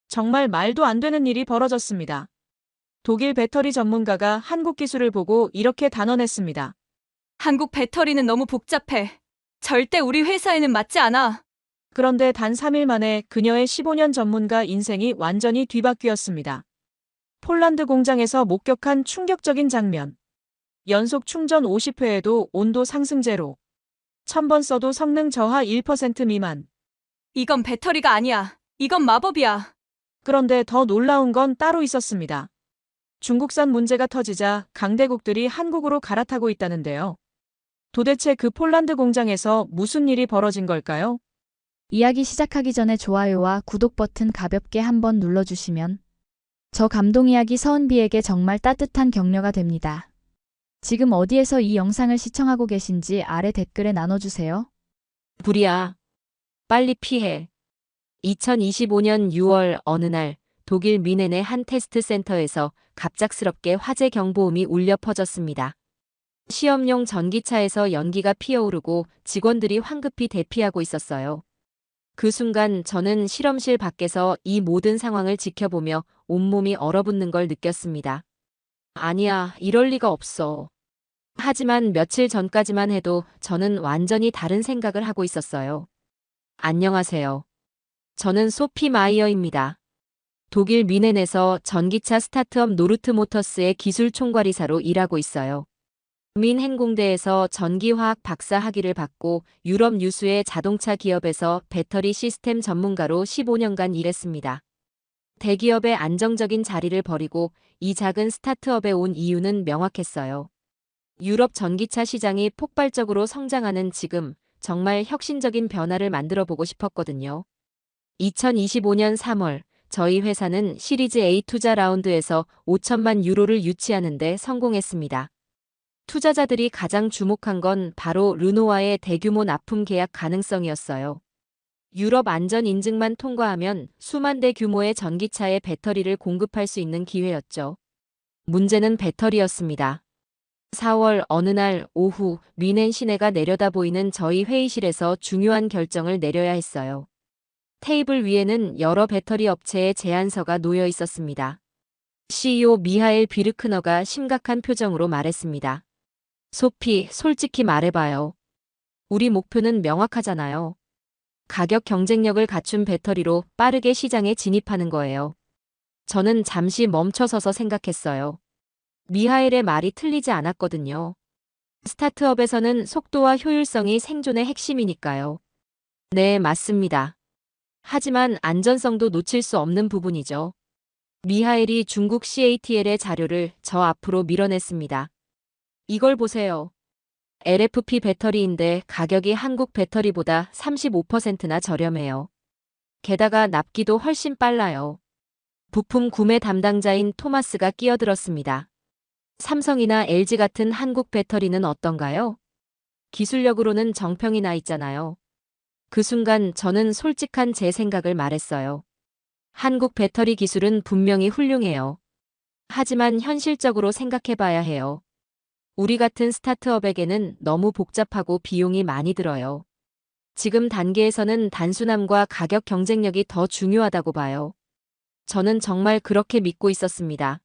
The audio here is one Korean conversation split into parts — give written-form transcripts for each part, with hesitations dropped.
정말 말도 안 되는 일이 벌어졌습니다. 독일 배터리 전문가가 한국 기술을 보고 이렇게 단언했습니다. 한국 배터리는 너무 복잡해. 절대 우리 회사에는 맞지 않아. 그런데 단 3일 만에 그녀의 15년 전문가 인생이 완전히 뒤바뀌었습니다. 폴란드 공장에서 목격한 충격적인 장면. 연속 충전 50회에도 온도 상승 제로. 1000번 써도 성능 저하 1% 미만. 이건 배터리가 아니야. 이건 마법이야. 그런데 더 놀라운 건 따로 있었습니다. 중국산 문제가 터지자 강대국들이 한국으로 갈아타고 있다는데요. 도대체 그 폴란드 공장에서 무슨 일이 벌어진 걸까요? 이야기 시작하기 전에 좋아요와 구독 버튼 가볍게 한번 눌러주시면 저 감동 이야기 서은비에게 정말 따뜻한 격려가 됩니다. 지금 어디에서 이 영상을 시청하고 계신지 아래 댓글에 나눠주세요. 불이야. 빨리 피해. 2025년 6월 어느 날 독일 뮌헨의 한 테스트 센터에서 갑작스럽게 화재 경보음이 울려 퍼졌습니다. 시험용 전기차에서 연기가 피어오르고 직원들이 황급히 대피하고 있었어요. 그 순간 저는 실험실 밖에서 이 모든 상황을 지켜보며 온몸이 얼어붙는 걸 느꼈습니다. 아니야, 이럴 리가 없어. 하지만 며칠 전까지만 해도 저는 완전히 다른 생각을 하고 있었어요. 안녕하세요. 저는 소피 마이어입니다. 독일 뮌헨에서 전기차 스타트업 노르트 모터스의 기술 총괄이사로 일하고 있어요. 뮌헨 공대에서 전기화학 박사 학위를 받고 유럽 유수의 자동차 기업에서 배터리 시스템 전문가로 15년간 일했습니다. 대기업의 안정적인 자리를 버리고 이 작은 스타트업에 온 이유는 명확했어요. 유럽 전기차 시장이 폭발적으로 성장하는 지금 정말 혁신적인 변화를 만들어 보고 싶었거든요. 2025년 3월 저희 회사는 시리즈 A 투자 라운드에서 5천만 유로를 유치하는 데 성공했습니다. 투자자들이 가장 주목한 건 바로 르노와의 대규모 납품 계약 가능성이었어요. 유럽 안전 인증만 통과하면 수만 대 규모의 전기차에 배터리를 공급할 수 있는 기회였죠. 문제는 배터리였습니다. 4월 어느 날 오후 뮌헨 시내가 내려다 보이는 저희 회의실에서 중요한 결정을 내려야 했어요. 테이블 위에는 여러 배터리 업체의 제안서가 놓여 있었습니다. CEO 미하엘 비르크너가 심각한 표정으로 말했습니다. 소피, 솔직히 말해봐요. 우리 목표는 명확하잖아요. 가격 경쟁력을 갖춘 배터리로 빠르게 시장에 진입하는 거예요. 저는 잠시 멈춰서서 생각했어요. 미하엘의 말이 틀리지 않았거든요. 스타트업에서는 속도와 효율성이 생존의 핵심이니까요. 네, 맞습니다. 하지만 안전성도 놓칠 수 없는 부분이죠. 미하엘이 중국 CATL의 자료를 저 앞으로 밀어냈습니다. 이걸 보세요. LFP 배터리인데 가격이 한국 배터리보다 35%나 저렴해요. 게다가 납기도 훨씬 빨라요. 부품 구매 담당자인 토마스가 끼어들었습니다. 삼성이나 LG 같은 한국 배터리는 어떤가요? 기술력으로는 정평이 나 있잖아요. 그 순간 저는 솔직한 제 생각을 말했어요. 한국 배터리 기술은 분명히 훌륭해요. 하지만 현실적으로 생각해봐야 해요. 우리 같은 스타트업에게는 너무 복잡하고 비용이 많이 들어요. 지금 단계에서는 단순함과 가격 경쟁력이 더 중요하다고 봐요. 저는 정말 그렇게 믿고 있었습니다.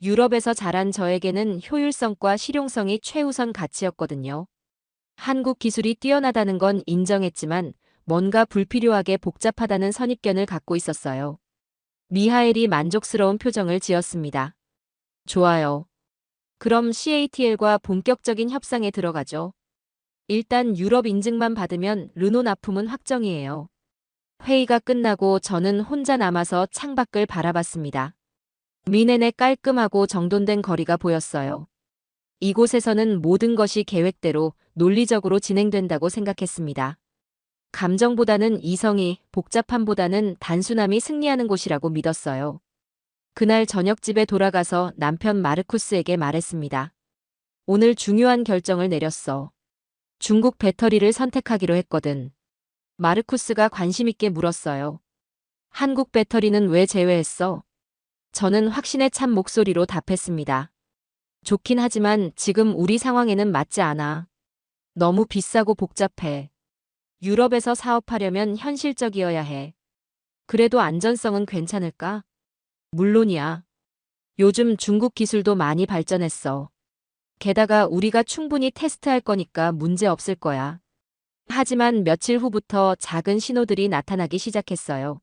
유럽에서 자란 저에게는 효율성과 실용성이 최우선 가치였거든요. 한국 기술이 뛰어나다는 건 인정했지만 뭔가 불필요하게 복잡하다는 선입견을 갖고 있었어요. 미하엘이 만족스러운 표정을 지었습니다. 좋아요. 그럼 CATL과 본격적인 협상에 들어가죠. 일단 유럽 인증만 받으면 르노 납품은 확정이에요. 회의가 끝나고 저는 혼자 남아서 창밖을 바라봤습니다. 뮌헨의 깔끔하고 정돈된 거리가 보였어요. 이곳에서는 모든 것이 계획대로 논리적으로 진행된다고 생각했습니다. 감정보다는 이성이, 복잡함보다는 단순함이 승리하는 곳이라고 믿었어요. 그날 저녁 집에 돌아가서 남편 마르쿠스에게 말했습니다. 오늘 중요한 결정을 내렸어. 중국 배터리를 선택하기로 했거든. 마르쿠스가 관심 있게 물었어요. 한국 배터리는 왜 제외했어? 저는 확신에 찬 목소리로 답했습니다. 좋긴 하지만 지금 우리 상황에는 맞지 않아. 너무 비싸고 복잡해. 유럽에서 사업하려면 현실적이어야 해. 그래도 안전성은 괜찮을까? 물론이야. 요즘 중국 기술도 많이 발전했어. 게다가 우리가 충분히 테스트할 거니까 문제 없을 거야. 하지만 며칠 후부터 작은 신호들이 나타나기 시작했어요.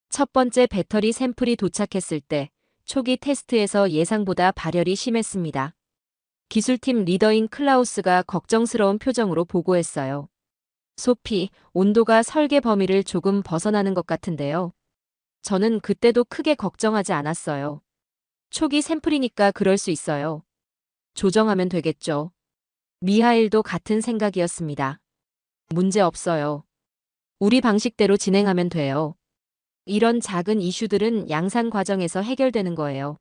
첫 번째 배터리 샘플이 도착했을 때 초기 테스트에서 예상보다 발열이 심했습니다. 기술팀 리더인 클라우스가 걱정스러운 표정으로 보고했어요. 소피, 온도가 설계 범위를 조금 벗어나는 것 같은데요. 저는 그때도 크게 걱정하지 않았어요. 초기 샘플이니까 그럴 수 있어요. 조정하면 되겠죠. 미하일도 같은 생각이었습니다. 문제 없어요. 우리 방식대로 진행하면 돼요. 이런 작은 이슈들은 양산 과정에서 해결되는 거예요.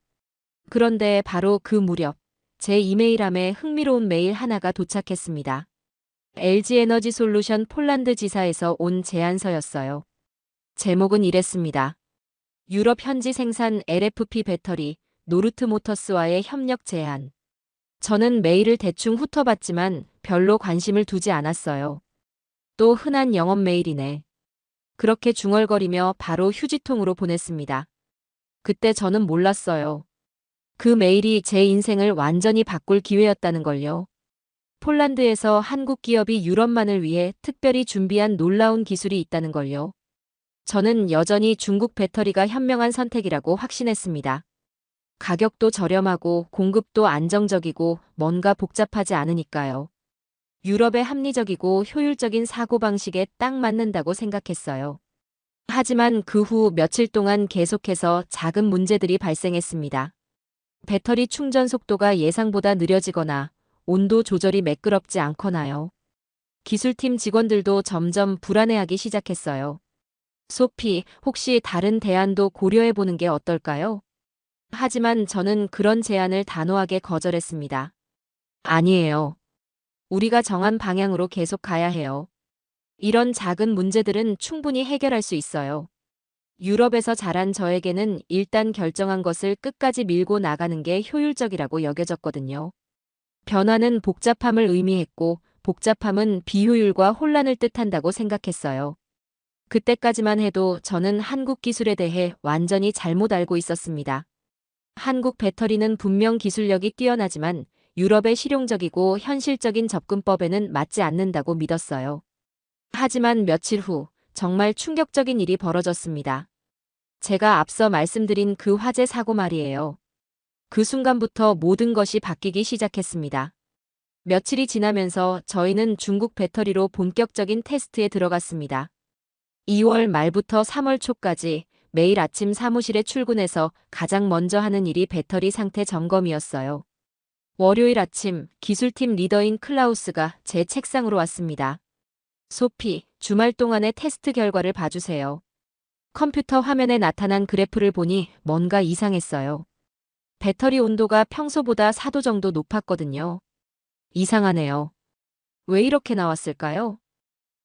그런데 바로 그 무렵, 제 이메일함에 흥미로운 메일 하나가 도착했습니다. LG 에너지 솔루션 폴란드 지사에서 온 제안서였어요. 제목은 이랬습니다. 유럽 현지 생산 LFP 배터리, 노르트 모터스와의 협력 제안. 저는 메일을 대충 훑어봤지만 별로 관심을 두지 않았어요. 또 흔한 영업 메일이네. 그렇게 중얼거리며 바로 휴지통으로 보냈습니다. 그때 저는 몰랐어요. 그 메일이 제 인생을 완전히 바꿀 기회였다는 걸요. 폴란드에서 한국 기업이 유럽만을 위해 특별히 준비한 놀라운 기술이 있다는 걸요. 저는 여전히 중국 배터리가 현명한 선택이라고 확신했습니다. 가격도 저렴하고 공급도 안정적이고 뭔가 복잡하지 않으니까요. 유럽의 합리적이고 효율적인 사고방식에 딱 맞는다고 생각했어요. 하지만 그 후 며칠 동안 계속해서 작은 문제들이 발생했습니다. 배터리 충전 속도가 예상보다 느려지거나 온도 조절이 매끄럽지 않거나요. 기술팀 직원들도 점점 불안해하기 시작했어요. 소피, 혹시 다른 대안도 고려해보는 게 어떨까요? 하지만 저는 그런 제안을 단호하게 거절했습니다. 아니에요. 우리가 정한 방향으로 계속 가야 해요. 이런 작은 문제들은 충분히 해결할 수 있어요. 유럽에서 자란 저에게는 일단 결정한 것을 끝까지 밀고 나가는 게 효율적이라고 여겨졌거든요. 변화는 복잡함을 의미했고 복잡함은 비효율과 혼란을 뜻한다고 생각했어요. 그때까지만 해도 저는 한국 기술에 대해 완전히 잘못 알고 있었습니다. 한국 배터리는 분명 기술력이 뛰어나지만 유럽의 실용적이고 현실적인 접근법에는 맞지 않는다고 믿었어요. 하지만 며칠 후 정말 충격적인 일이 벌어졌습니다. 제가 앞서 말씀드린 그 화재 사고 말이에요. 그 순간부터 모든 것이 바뀌기 시작했습니다. 며칠이 지나면서 저희는 중국 배터리로 본격적인 테스트에 들어갔습니다. 2월 말부터 3월 초까지 매일 아침 사무실에 출근해서 가장 먼저 하는 일이 배터리 상태 점검이었어요. 월요일 아침 기술팀 리더인 클라우스가 제 책상으로 왔습니다. 소피, 주말 동안의 테스트 결과를 봐주세요. 컴퓨터 화면에 나타난 그래프를 보니 뭔가 이상했어요. 배터리 온도가 평소보다 4도 정도 높았거든요. 이상하네요. 왜 이렇게 나왔을까요?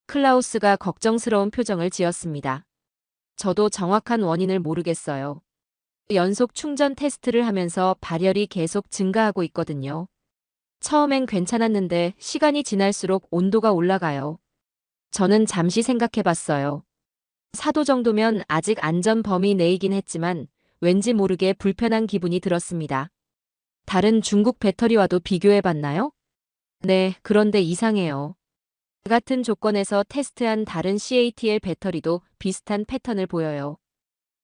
클라우스가 걱정스러운 표정을 지었습니다. 저도 정확한 원인을 모르겠어요. 연속 충전 테스트를 하면서 발열이 계속 증가하고 있거든요. 처음엔 괜찮았는데 시간이 지날수록 온도가 올라가요. 저는 잠시 생각해봤어요. 4도 정도면 아직 안전 범위 내이긴 했지만 왠지 모르게 불편한 기분이 들었습니다. 다른 중국 배터리와도 비교해봤나요? 네, 그런데 이상해요. 같은 조건에서 테스트한 다른 CATL 배터리도 비슷한 패턴을 보여요.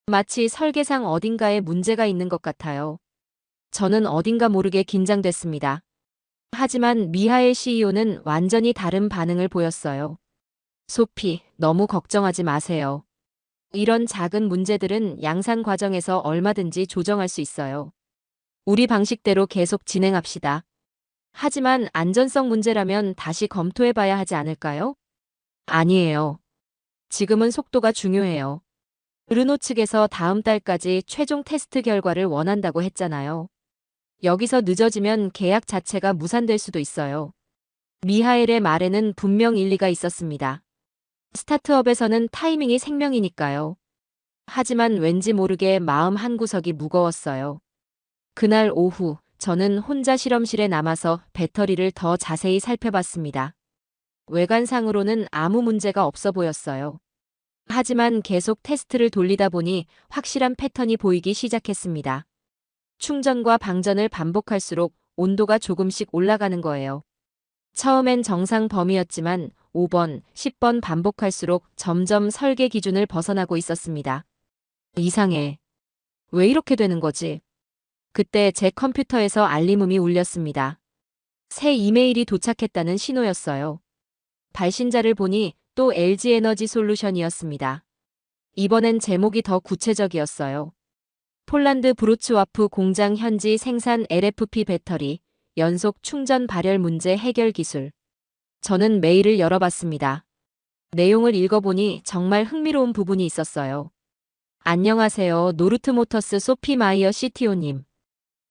마치 설계상 어딘가에 문제가 있는 것 같아요. 저는 어딘가 모르게 긴장됐습니다. 하지만 미하엘 CEO는 완전히 다른 반응을 보였어요. 소피, 너무 걱정하지 마세요. 이런 작은 문제들은 양산 과정에서 얼마든지 조정할 수 있어요. 우리 방식대로 계속 진행합시다. 하지만 안전성 문제라면 다시 검토해봐야 하지 않을까요? 아니에요. 지금은 속도가 중요해요. 르노 측에서 다음 달까지 최종 테스트 결과를 원한다고 했잖아요. 여기서 늦어지면 계약 자체가 무산될 수도 있어요. 미하엘의 말에는 분명 일리가 있었습니다. 스타트업에서는 타이밍이 생명이니까요. 하지만 왠지 모르게 마음 한구석이 무거웠어요. 그날 오후 저는 혼자 실험실에 남아서 배터리를 더 자세히 살펴봤습니다. 외관상으로는 아무 문제가 없어 보였어요. 하지만 계속 테스트를 돌리다 보니 확실한 패턴이 보이기 시작했습니다. 충전과 방전을 반복할수록 온도가 조금씩 올라가는 거예요. 처음엔 정상 범위였지만 5번, 10번 반복할수록 점점 설계 기준을 벗어나고 있었습니다. 이상해. 왜 이렇게 되는 거지? 그때 제 컴퓨터에서 알림음이 울렸습니다. 새 이메일이 도착했다는 신호였어요. 발신자를 보니 또 LG에너지 솔루션이었습니다. 이번엔 제목이 더 구체적이었어요. 폴란드 브로츠와프 공장 현지 생산 LFP 배터리, 연속 충전 발열 문제 해결 기술. 저는 메일을 열어봤습니다. 내용을 읽어보니 정말 흥미로운 부분이 있었어요. 안녕하세요. 노르트모터스 소피 마이어 CTO님.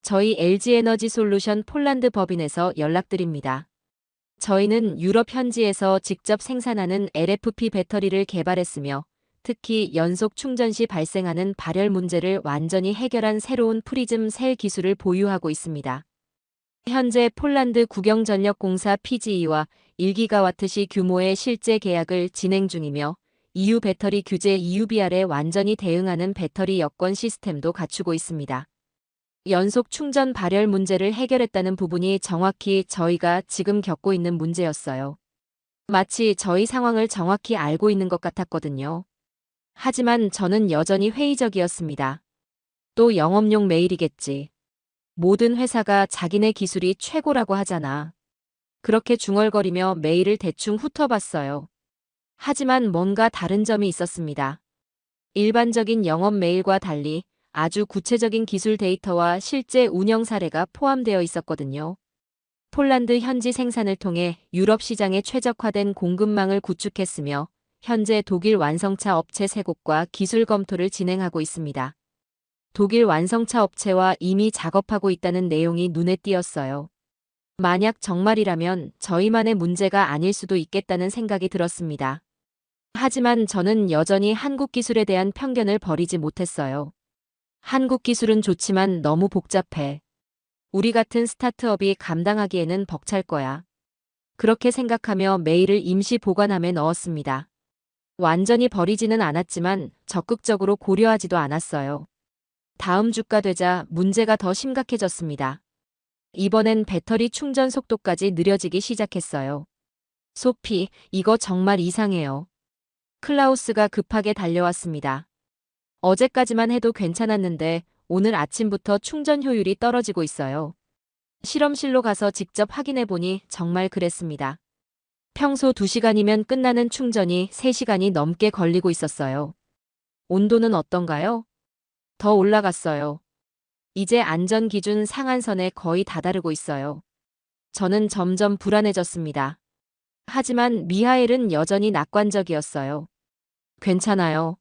저희 LG에너지 솔루션 폴란드 법인에서 연락드립니다. 저희는 유럽 현지에서 직접 생산하는 LFP 배터리를 개발했으며 특히 연속 충전 시 발생하는 발열 문제를 완전히 해결한 새로운 프리즘 셀 기술을 보유하고 있습니다. 현재 폴란드 국영전력공사 PGE와 1기가와트시 규모의 실제 계약을 진행 중이며 EU 배터리 규제 EUBR에 완전히 대응하는 배터리 여권 시스템도 갖추고 있습니다. 연속 충전 발열 문제를 해결했다는 부분이 정확히 저희가 지금 겪고 있는 문제였어요. 마치 저희 상황을 정확히 알고 있는 것 같았거든요. 하지만 저는 여전히 회의적이었습니다. 또 영업용 메일이겠지. 모든 회사가 자기네 기술이 최고라고 하잖아. 그렇게 중얼거리며 메일을 대충 훑어봤어요. 하지만 뭔가 다른 점이 있었습니다. 일반적인 영업 메일과 달리 아주 구체적인 기술 데이터와 실제 운영 사례가 포함되어 있었거든요. 폴란드 현지 생산을 통해 유럽 시장에 최적화된 공급망을 구축했으며 현재 독일 완성차 업체 3곳과 기술 검토를 진행하고 있습니다. 독일 완성차 업체와 이미 작업하고 있다는 내용이 눈에 띄었어요. 만약 정말이라면 저희만의 문제가 아닐 수도 있겠다는 생각이 들었습니다. 하지만 저는 여전히 한국 기술에 대한 편견을 버리지 못했어요. 한국 기술은 좋지만 너무 복잡해. 우리 같은 스타트업이 감당하기에는 벅찰 거야. 그렇게 생각하며 메일을 임시 보관함에 넣었습니다. 완전히 버리지는 않았지만 적극적으로 고려하지도 않았어요. 다음 주가 되자 문제가 더 심각해졌습니다. 이번엔 배터리 충전 속도까지 느려지기 시작했어요. 소피, 이거 정말 이상해요. 클라우스가 급하게 달려왔습니다. 어제까지만 해도 괜찮았는데 오늘 아침부터 충전 효율이 떨어지고 있어요. 실험실로 가서 직접 확인해보니 정말 그랬습니다. 평소 2시간이면 끝나는 충전이 3시간이 넘게 걸리고 있었어요. 온도는 어떤가요? 더 올라갔어요. 이제 안전기준 상한선에 거의 다다르고 있어요. 저는 점점 불안해졌습니다. 하지만 미하엘은 여전히 낙관적이었어요. 괜찮아요.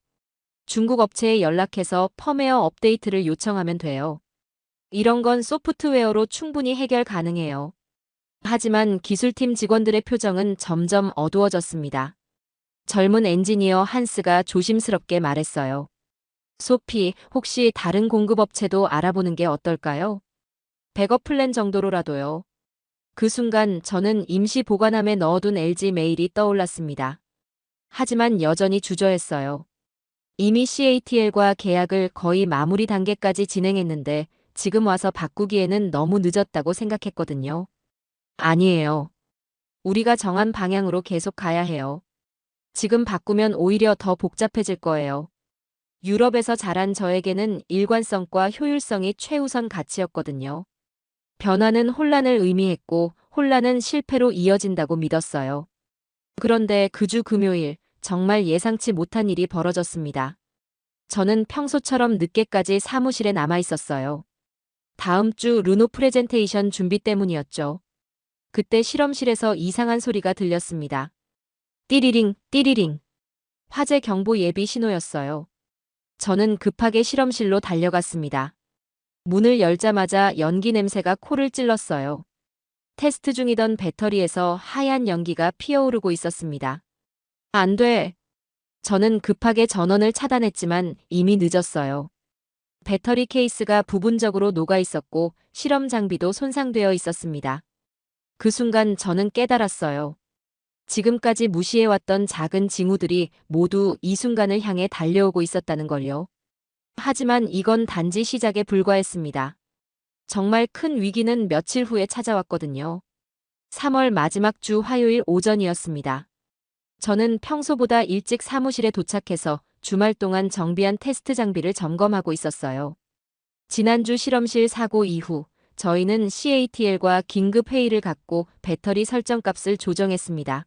중국 업체에 연락해서 펌웨어 업데이트를 요청하면 돼요. 이런 건 소프트웨어로 충분히 해결 가능해요. 하지만 기술팀 직원들의 표정은 점점 어두워졌습니다. 젊은 엔지니어 한스가 조심스럽게 말했어요. 소피, 혹시 다른 공급업체도 알아보는 게 어떨까요? 백업 플랜 정도로라도요. 그 순간 저는 임시 보관함에 넣어둔 LG 메일이 떠올랐습니다. 하지만 여전히 주저했어요. 이미 CATL과 계약을 거의 마무리 단계까지 진행했는데 지금 와서 바꾸기에는 너무 늦었다고 생각했거든요. 아니에요. 우리가 정한 방향으로 계속 가야 해요. 지금 바꾸면 오히려 더 복잡해질 거예요. 유럽에서 자란 저에게는 일관성과 효율성이 최우선 가치였거든요. 변화는 혼란을 의미했고 혼란은 실패로 이어진다고 믿었어요. 그런데 그 주 금요일 정말 예상치 못한 일이 벌어졌습니다. 저는 평소처럼 늦게까지 사무실에 남아 있었어요. 다음 주 르노 프레젠테이션 준비 때문이었죠. 그때 실험실에서 이상한 소리가 들렸습니다. 띠리링, 띠리링. 화재 경보 예비 신호였어요. 저는 급하게 실험실로 달려갔습니다. 문을 열자마자 연기 냄새가 코를 찔렀어요. 테스트 중이던 배터리에서 하얀 연기가 피어오르고 있었습니다. 안 돼. 저는 급하게 전원을 차단했지만 이미 늦었어요. 배터리 케이스가 부분적으로 녹아 있었고 실험 장비도 손상되어 있었습니다. 그 순간 저는 깨달았어요. 지금까지 무시해왔던 작은 징후들이 모두 이 순간을 향해 달려오고 있었다는 걸요. 하지만 이건 단지 시작에 불과했습니다. 정말 큰 위기는 며칠 후에 찾아왔거든요. 3월 마지막 주 화요일 오전이었습니다. 저는 평소보다 일찍 사무실에 도착해서 주말 동안 정비한 테스트 장비를 점검하고 있었어요. 지난주 실험실 사고 이후 저희는 CATL과 긴급 회의를 갖고 배터리 설정 값을 조정했습니다.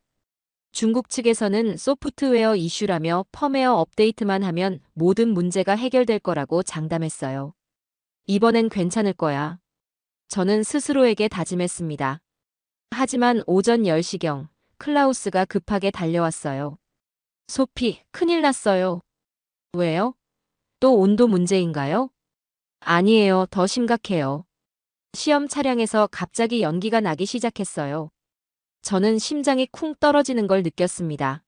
중국 측에서는 소프트웨어 이슈라며 펌웨어 업데이트만 하면 모든 문제가 해결될 거라고 장담했어요. 이번엔 괜찮을 거야. 저는 스스로에게 다짐했습니다. 하지만 오전 10시경 클라우스가 급하게 달려왔어요. 소피, 큰일 났어요. 왜요? 또 온도 문제인가요? 아니에요. 더 심각해요. 시험 차량에서 갑자기 연기가 나기 시작했어요. 저는 심장이 쿵 떨어지는 걸 느꼈습니다.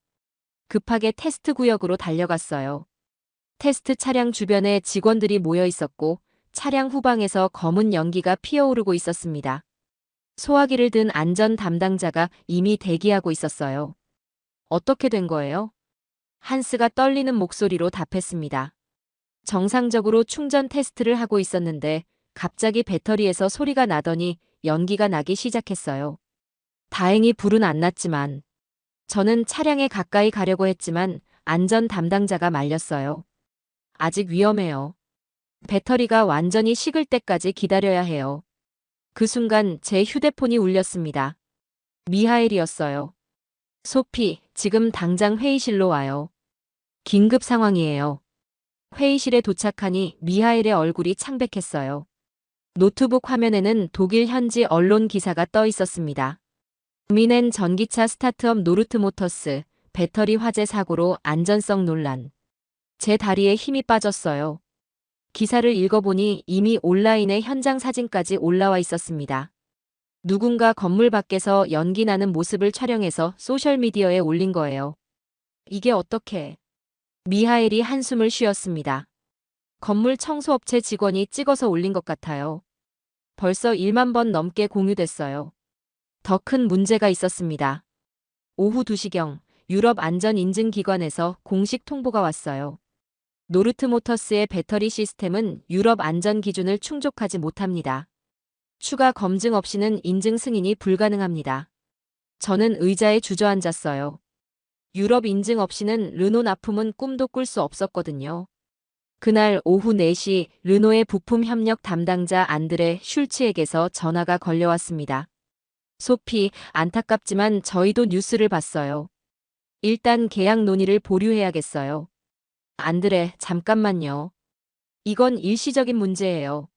급하게 테스트 구역으로 달려갔어요. 테스트 차량 주변에 직원들이 모여 있었고 차량 후방에서 검은 연기가 피어오르고 있었습니다. 소화기를 든 안전 담당자가 이미 대기하고 있었어요. 어떻게 된 거예요? 한스가 떨리는 목소리로 답했습니다. 정상적으로 충전 테스트를 하고 있었는데 갑자기 배터리에서 소리가 나더니 연기가 나기 시작했어요. 다행히 불은 안 났지만 저는 차량에 가까이 가려고 했지만 안전 담당자가 말렸어요. 아직 위험해요. 배터리가 완전히 식을 때까지 기다려야 해요. 그 순간 제 휴대폰이 울렸습니다. 미하엘이었어요. 소피, 지금 당장 회의실로 와요. 긴급 상황이에요. 회의실에 도착하니 미하엘의 얼굴이 창백했어요. 노트북 화면에는 독일 현지 언론 기사가 떠 있었습니다. 미넨 전기차 스타트업 노르트모터스, 배터리 화재 사고로 안전성 논란. 제 다리에 힘이 빠졌어요. 기사를 읽어보니 이미 온라인에 현장 사진까지 올라와 있었습니다. 누군가 건물 밖에서 연기 나는 모습을 촬영해서 소셜미디어에 올린 거예요. 이게 어떻게? 미하엘이 한숨을 쉬었습니다. 건물 청소업체 직원이 찍어서 올린 것 같아요. 벌써 1만 번 넘게 공유됐어요. 더 큰 문제가 있었습니다. 오후 2시경 유럽 안전인증기관에서 공식 통보가 왔어요. 노르트모터스의 배터리 시스템은 유럽 안전 기준을 충족하지 못합니다. 추가 검증 없이는 인증 승인이 불가능합니다. 저는 의자에 주저앉았어요. 유럽 인증 없이는 르노 납품은 꿈도 꿀 수 없었거든요. 그날 오후 4시 르노의 부품 협력 담당자 안드레 슐츠에게서 전화가 걸려왔습니다. 소피, 안타깝지만 저희도 뉴스를 봤어요. 일단 계약 논의를 보류해야겠어요. 안드레, 잠깐만요. 이건 일시적인 문제예요.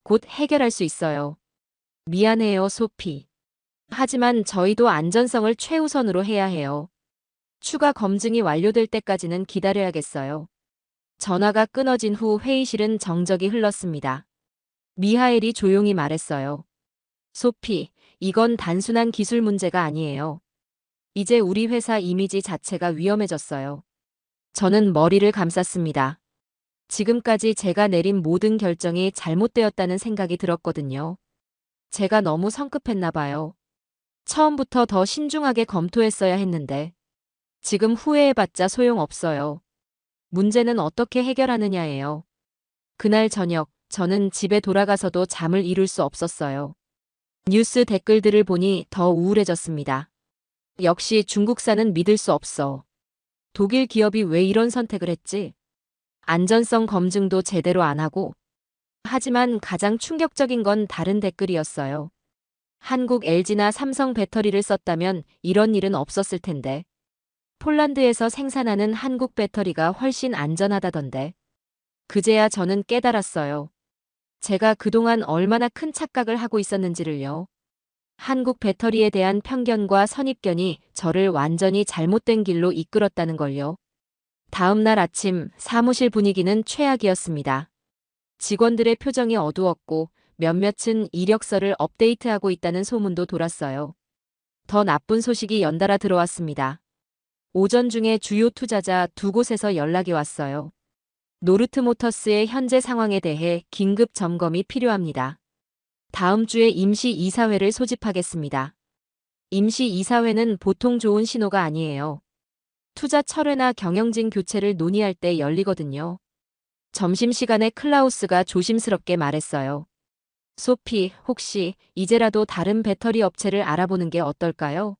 곧 해결할 수 있어요. 미안해요, 소피. 하지만 저희도 안전성을 최우선으로 해야 해요. 추가 검증이 완료될 때까지는 기다려야겠어요. 전화가 끊어진 후 회의실은 정적이 흘렀습니다. 미하엘이 조용히 말했어요. 소피, 이건 단순한 기술 문제가 아니에요. 이제 우리 회사 이미지 자체가 위험해졌어요. 저는 머리를 감쌌습니다. 지금까지 제가 내린 모든 결정이 잘못되었다는 생각이 들었거든요. 제가 너무 성급했나 봐요. 처음부터 더 신중하게 검토했어야 했는데. 지금 후회해봤자 소용없어요. 문제는 어떻게 해결하느냐예요. 그날 저녁, 저는 집에 돌아가서도 잠을 이룰 수 없었어요. 뉴스 댓글들을 보니 더 우울해졌습니다. 역시 중국산은 믿을 수 없어. 독일 기업이 왜 이런 선택을 했지? 안전성 검증도 제대로 안 하고. 하지만 가장 충격적인 건 다른 댓글이었어요. 한국 LG나 삼성 배터리를 썼다면 이런 일은 없었을 텐데. 폴란드에서 생산하는 한국 배터리가 훨씬 안전하다던데. 그제야 저는 깨달았어요. 제가 그동안 얼마나 큰 착각을 하고 있었는지를요. 한국 배터리에 대한 편견과 선입견이 저를 완전히 잘못된 길로 이끌었다는 걸요. 다음 날 아침 사무실 분위기는 최악이었습니다. 직원들의 표정이 어두웠고 몇몇은 이력서를 업데이트하고 있다는 소문도 돌았어요. 더 나쁜 소식이 연달아 들어왔습니다. 오전 중에 주요 투자자 두 곳에서 연락이 왔어요. 노르트모터스의 현재 상황에 대해 긴급 점검이 필요합니다. 다음 주에 임시 이사회를 소집하겠습니다. 임시 이사회는 보통 좋은 신호가 아니에요. 투자 철회나 경영진 교체를 논의할 때 열리거든요. 점심시간에 클라우스가 조심스럽게 말했어요. 소피, 혹시 이제라도 다른 배터리 업체를 알아보는 게 어떨까요?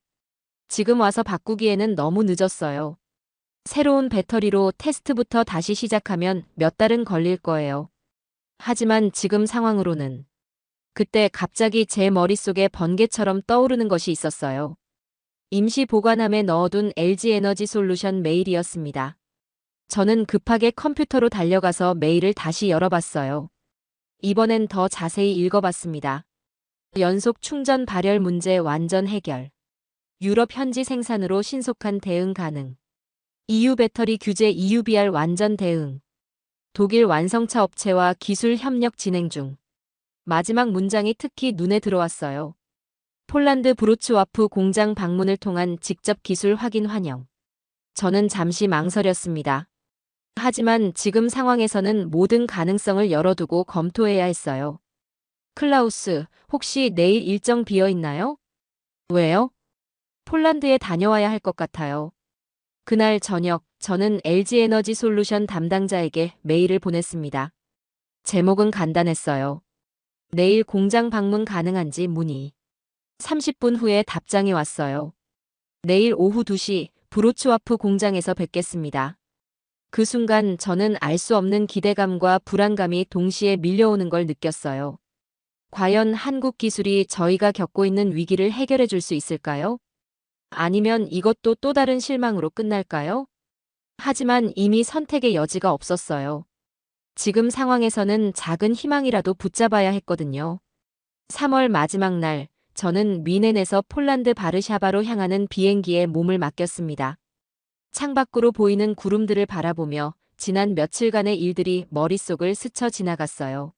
지금 와서 바꾸기에는 너무 늦었어요. 새로운 배터리로 테스트부터 다시 시작하면 몇 달은 걸릴 거예요. 하지만 지금 상황으로는. 그때 갑자기 제 머릿속에 번개처럼 떠오르는 것이 있었어요. 임시 보관함에 넣어둔 LG 에너지 솔루션 메일이었습니다. 저는 급하게 컴퓨터로 달려가서 메일을 다시 열어봤어요. 이번엔 더 자세히 읽어봤습니다. 연속 충전 발열 문제 완전 해결. 유럽 현지 생산으로 신속한 대응 가능. EU 배터리 규제 EUBR 완전 대응. 독일 완성차 업체와 기술 협력 진행 중. 마지막 문장이 특히 눈에 들어왔어요. 폴란드 브로츠와프 공장 방문을 통한 직접 기술 확인 환영. 저는 잠시 망설였습니다. 하지만 지금 상황에서는 모든 가능성을 열어두고 검토해야 했어요. 클라우스, 혹시 내일 일정 비어 있나요? 왜요? 폴란드에 다녀와야 할 것 같아요. 그날 저녁, 저는 LG 에너지 솔루션 담당자에게 메일을 보냈습니다. 제목은 간단했어요. 내일 공장 방문 가능한지 문의. 30분 후에 답장이 왔어요. 내일 오후 2시 브로츠와프 공장에서 뵙겠습니다. 그 순간 저는 알 수 없는 기대감과 불안감이 동시에 밀려오는 걸 느꼈어요. 과연 한국 기술이 저희가 겪고 있는 위기를 해결해 줄 수 있을까요? 아니면 이것도 또 다른 실망으로 끝날까요? 하지만 이미 선택의 여지가 없었어요. 지금 상황에서는 작은 희망이라도 붙잡아야 했거든요. 3월 마지막 날, 저는 뮌헨에서 폴란드 바르샤바로 향하는 비행기에 몸을 맡겼습니다. 창밖으로 보이는 구름들을 바라보며 지난 며칠간의 일들이 머릿속을 스쳐 지나갔어요.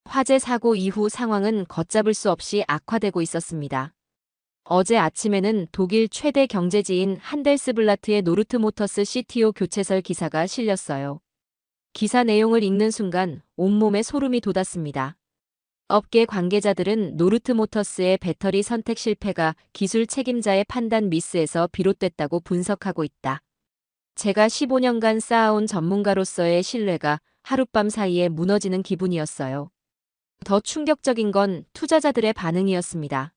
화재 사고 이후 상황은 걷잡을 수 없이 악화되고 있었습니다. 어제 아침에는 독일 최대 경제지인 한델스블라트의 노르트모터스 CTO 교체설 기사가 실렸어요. 기사 내용을 읽는 순간 온몸에 소름이 돋았습니다. 업계 관계자들은 노르트모터스의 배터리 선택 실패가 기술 책임자의 판단 미스에서 비롯됐다고 분석하고 있다. 제가 15년간 쌓아온 전문가로서의 신뢰가 하룻밤 사이에 무너지는 기분이었어요. 더 충격적인 건 투자자들의 반응이었습니다.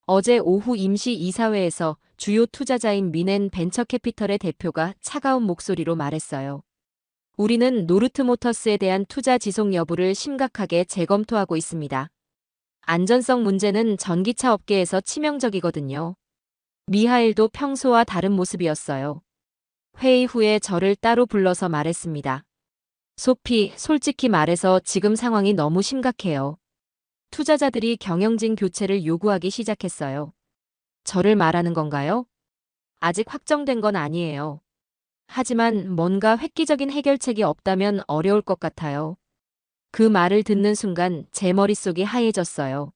어제 오후 임시 이사회에서 주요 투자자인 뮌헨 벤처캐피털의 대표가 차가운 목소리로 말했어요. 우리는 노르트모터스에 대한 투자 지속 여부를 심각하게 재검토하고 있습니다. 안전성 문제는 전기차 업계에서 치명적이거든요. 미하일도 평소와 다른 모습이었어요. 회의 후에 저를 따로 불러서 말했습니다. 소피, 솔직히 말해서 지금 상황이 너무 심각해요. 투자자들이 경영진 교체를 요구하기 시작했어요. 저를 말하는 건가요? 아직 확정된 건 아니에요. 하지만 뭔가 획기적인 해결책이 없다면 어려울 것 같아요. 그 말을 듣는 순간 제 머릿속이 하얘졌어요.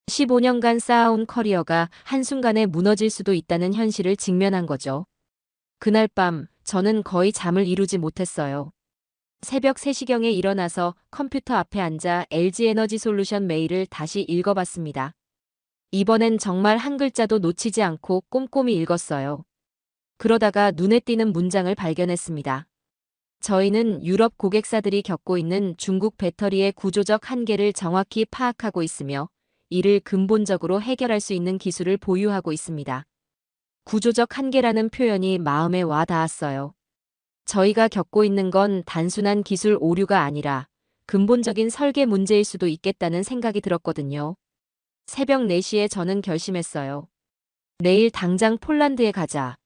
15년간 쌓아온 커리어가 한순간에 무너질 수도 있다는 현실을 직면한 거죠. 그날 밤 저는 거의 잠을 이루지 못했어요. 새벽 3시경에 일어나서 컴퓨터 앞에 앉아 LG 에너지 솔루션 메일을 다시 읽어봤습니다. 이번엔 정말 한 글자도 놓치지 않고 꼼꼼히 읽었어요. 그러다가 눈에 띄는 문장을 발견했습니다. 저희는 유럽 고객사들이 겪고 있는 중국 배터리의 구조적 한계를 정확히 파악하고 있으며 이를 근본적으로 해결할 수 있는 기술을 보유하고 있습니다. 구조적 한계라는 표현이 마음에 와 닿았어요. 저희가 겪고 있는 건 단순한 기술 오류가 아니라 근본적인 설계 문제일 수도 있겠다는 생각이 들었거든요. 새벽 4시에 저는 결심했어요. 내일 당장 폴란드에 가자.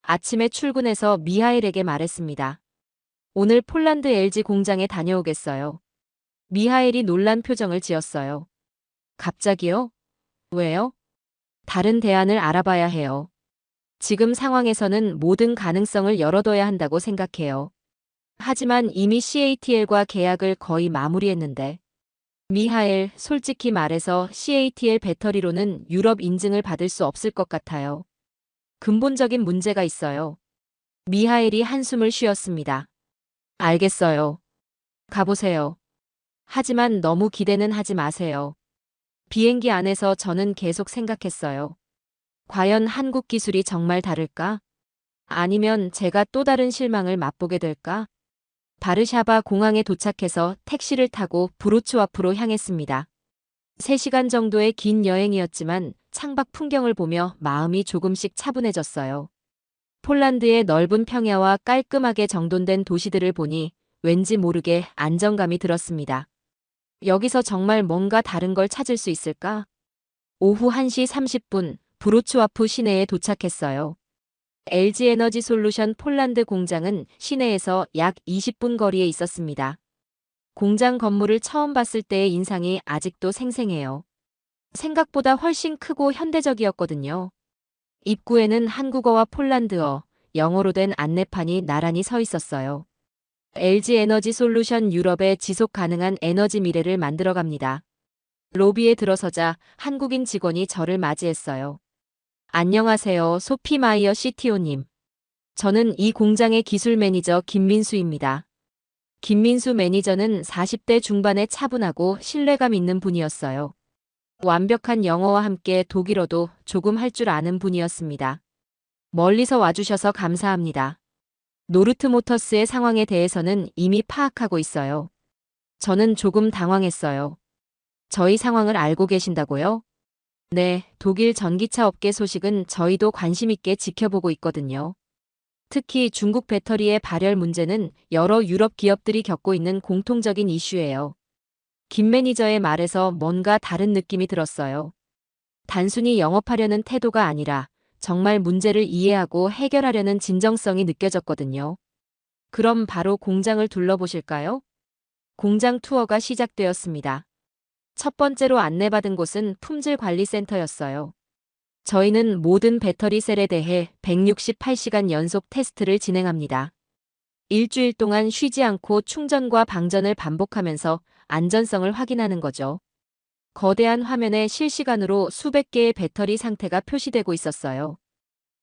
아침에 출근해서 미하일에게 말했습니다. 오늘 폴란드 LG 공장에 다녀오겠어요. 미하일이 놀란 표정을 지었어요. 갑자기요? 왜요? 다른 대안을 알아봐야 해요. 지금 상황에서는 모든 가능성을 열어둬야 한다고 생각해요. 하지만 이미 CATL과 계약을 거의 마무리했는데. 미하일, 솔직히 말해서 CATL 배터리로는 유럽 인증을 받을 수 없을 것 같아요. 근본적인 문제가 있어요. 미하일이 한숨을 쉬었습니다. 알겠어요. 가보세요. 하지만 너무 기대는 하지 마세요. 비행기 안에서 저는 계속 생각했어요. 과연 한국 기술이 정말 다를까? 아니면 제가 또 다른 실망을 맛보게 될까? 바르샤바 공항에 도착해서 택시를 타고 브로츠와프로 향했습니다. 3시간 정도의 긴 여행이었지만 창밖 풍경을 보며 마음이 조금씩 차분해졌어요. 폴란드의 넓은 평야와 깔끔하게 정돈된 도시들을 보니 왠지 모르게 안정감이 들었습니다. 여기서 정말 뭔가 다른 걸 찾을 수 있을까? 오후 1시 30분 브로츠와프 시내에 도착했어요. LG 에너지 솔루션 폴란드 공장은 시내에서 약 20분 거리에 있었습니다. 공장 건물을 처음 봤을 때의 인상이 아직도 생생해요. 생각보다 훨씬 크고 현대적이었거든요. 입구에는 한국어와 폴란드어, 영어로 된 안내판이 나란히 서 있었어요. LG 에너지 솔루션 유럽의 지속 가능한 에너지 미래를 만들어갑니다. 로비에 들어서자 한국인 직원이 저를 맞이했어요. 안녕하세요, 소피 마이어 CTO님. 저는 이 공장의 기술 매니저 김민수입니다. 김민수 매니저는 40대 중반의 차분하고 신뢰감 있는 분이었어요. 완벽한 영어와 함께 독일어도 조금 할 줄 아는 분이었습니다. 멀리서 와주셔서 감사합니다. 노르트모터스의 상황에 대해서는 이미 파악하고 있어요. 저는 조금 당황했어요. 저희 상황을 알고 계신다고요? 네, 독일 전기차 업계 소식은 저희도 관심 있게 지켜보고 있거든요. 특히 중국 배터리의 발열 문제는 여러 유럽 기업들이 겪고 있는 공통적인 이슈예요. 김 매니저의 말에서 뭔가 다른 느낌이 들었어요. 단순히 영업하려는 태도가 아니라 정말 문제를 이해하고 해결하려는 진정성이 느껴졌거든요. 그럼 바로 공장을 둘러보실까요? 공장 투어가 시작되었습니다. 첫 번째로 안내받은 곳은 품질관리센터였어요. 저희는 모든 배터리 셀에 대해 168시간 연속 테스트를 진행합니다. 일주일 동안 쉬지 않고 충전과 방전을 반복하면서 안전성을 확인하는 거죠. 거대한 화면에 실시간으로 수백 개의 배터리 상태가 표시되고 있었어요.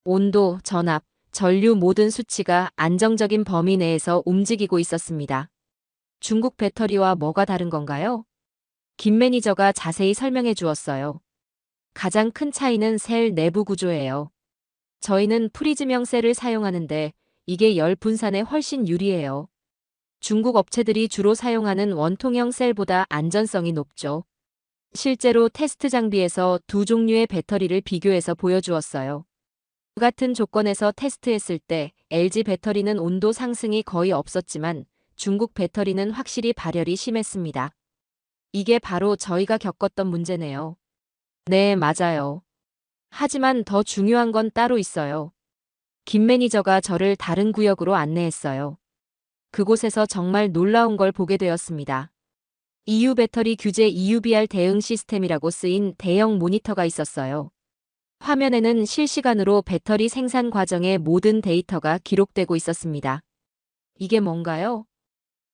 온도, 전압, 전류 모든 수치가 안정적인 범위 내에서 움직이고 있었습니다. 중국 배터리와 뭐가 다른 건가요? 김 매니저가 자세히 설명해 주었어요. 가장 큰 차이는 셀 내부 구조예요. 저희는 프리즘형 셀을 사용하는데 이게 열 분산에 훨씬 유리해요. 중국 업체들이 주로 사용하는 원통형 셀보다 안전성이 높죠. 실제로 테스트 장비에서 두 종류의 배터리를 비교해서 보여주었어요. 같은 조건에서 테스트했을 때 LG 배터리는 온도 상승이 거의 없었지만 중국 배터리는 확실히 발열이 심했습니다. 이게 바로 저희가 겪었던 문제네요. 네, 맞아요. 하지만 더 중요한 건 따로 있어요. 김 매니저가 저를 다른 구역으로 안내했어요. 그곳에서 정말 놀라운 걸 보게 되었습니다. EU 배터리 규제 EUBR 대응 시스템이라고 쓰인 대형 모니터가 있었어요. 화면에는 실시간으로 배터리 생산 과정의 모든 데이터가 기록되고 있었습니다. 이게 뭔가요?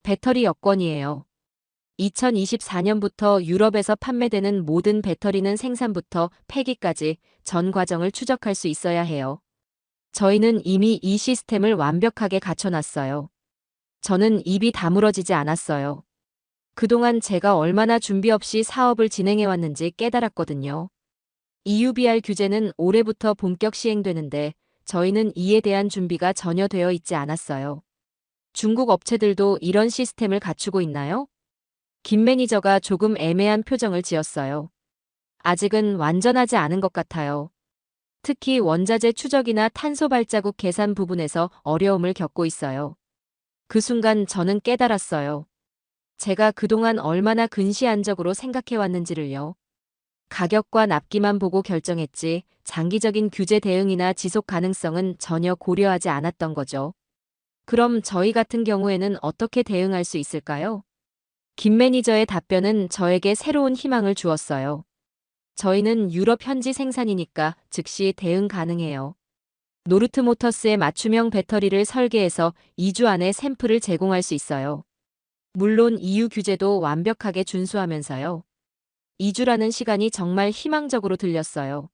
배터리 여권이에요. 2024년부터 유럽에서 판매되는 모든 배터리는 생산부터 폐기까지 전 과정을 추적할 수 있어야 해요. 저희는 이미 이 시스템을 완벽하게 갖춰놨어요. 저는 입이 다물어지지 않았어요. 그동안 제가 얼마나 준비 없이 사업을 진행해왔는지 깨달았거든요. EUBR 규제는 올해부터 본격 시행되는데 저희는 이에 대한 준비가 전혀 되어 있지 않았어요. 중국 업체들도 이런 시스템을 갖추고 있나요? 김 매니저가 조금 애매한 표정을 지었어요. 아직은 완전하지 않은 것 같아요. 특히 원자재 추적이나 탄소 발자국 계산 부분에서 어려움을 겪고 있어요. 그 순간 저는 깨달았어요. 제가 그동안 얼마나 근시안적으로 생각해왔는지를요. 가격과 납기만 보고 결정했지 장기적인 규제 대응이나 지속 가능성은 전혀 고려하지 않았던 거죠. 그럼 저희 같은 경우에는 어떻게 대응할 수 있을까요? 김 매니저의 답변은 저에게 새로운 희망을 주었어요. 저희는 유럽 현지 생산이니까 즉시 대응 가능해요. 노르트모터스의 맞춤형 배터리를 설계해서 2주 안에 샘플을 제공할 수 있어요. 물론 EU 규제도 완벽하게 준수하면서요. 2주라는 시간이 정말 희망적으로 들렸어요.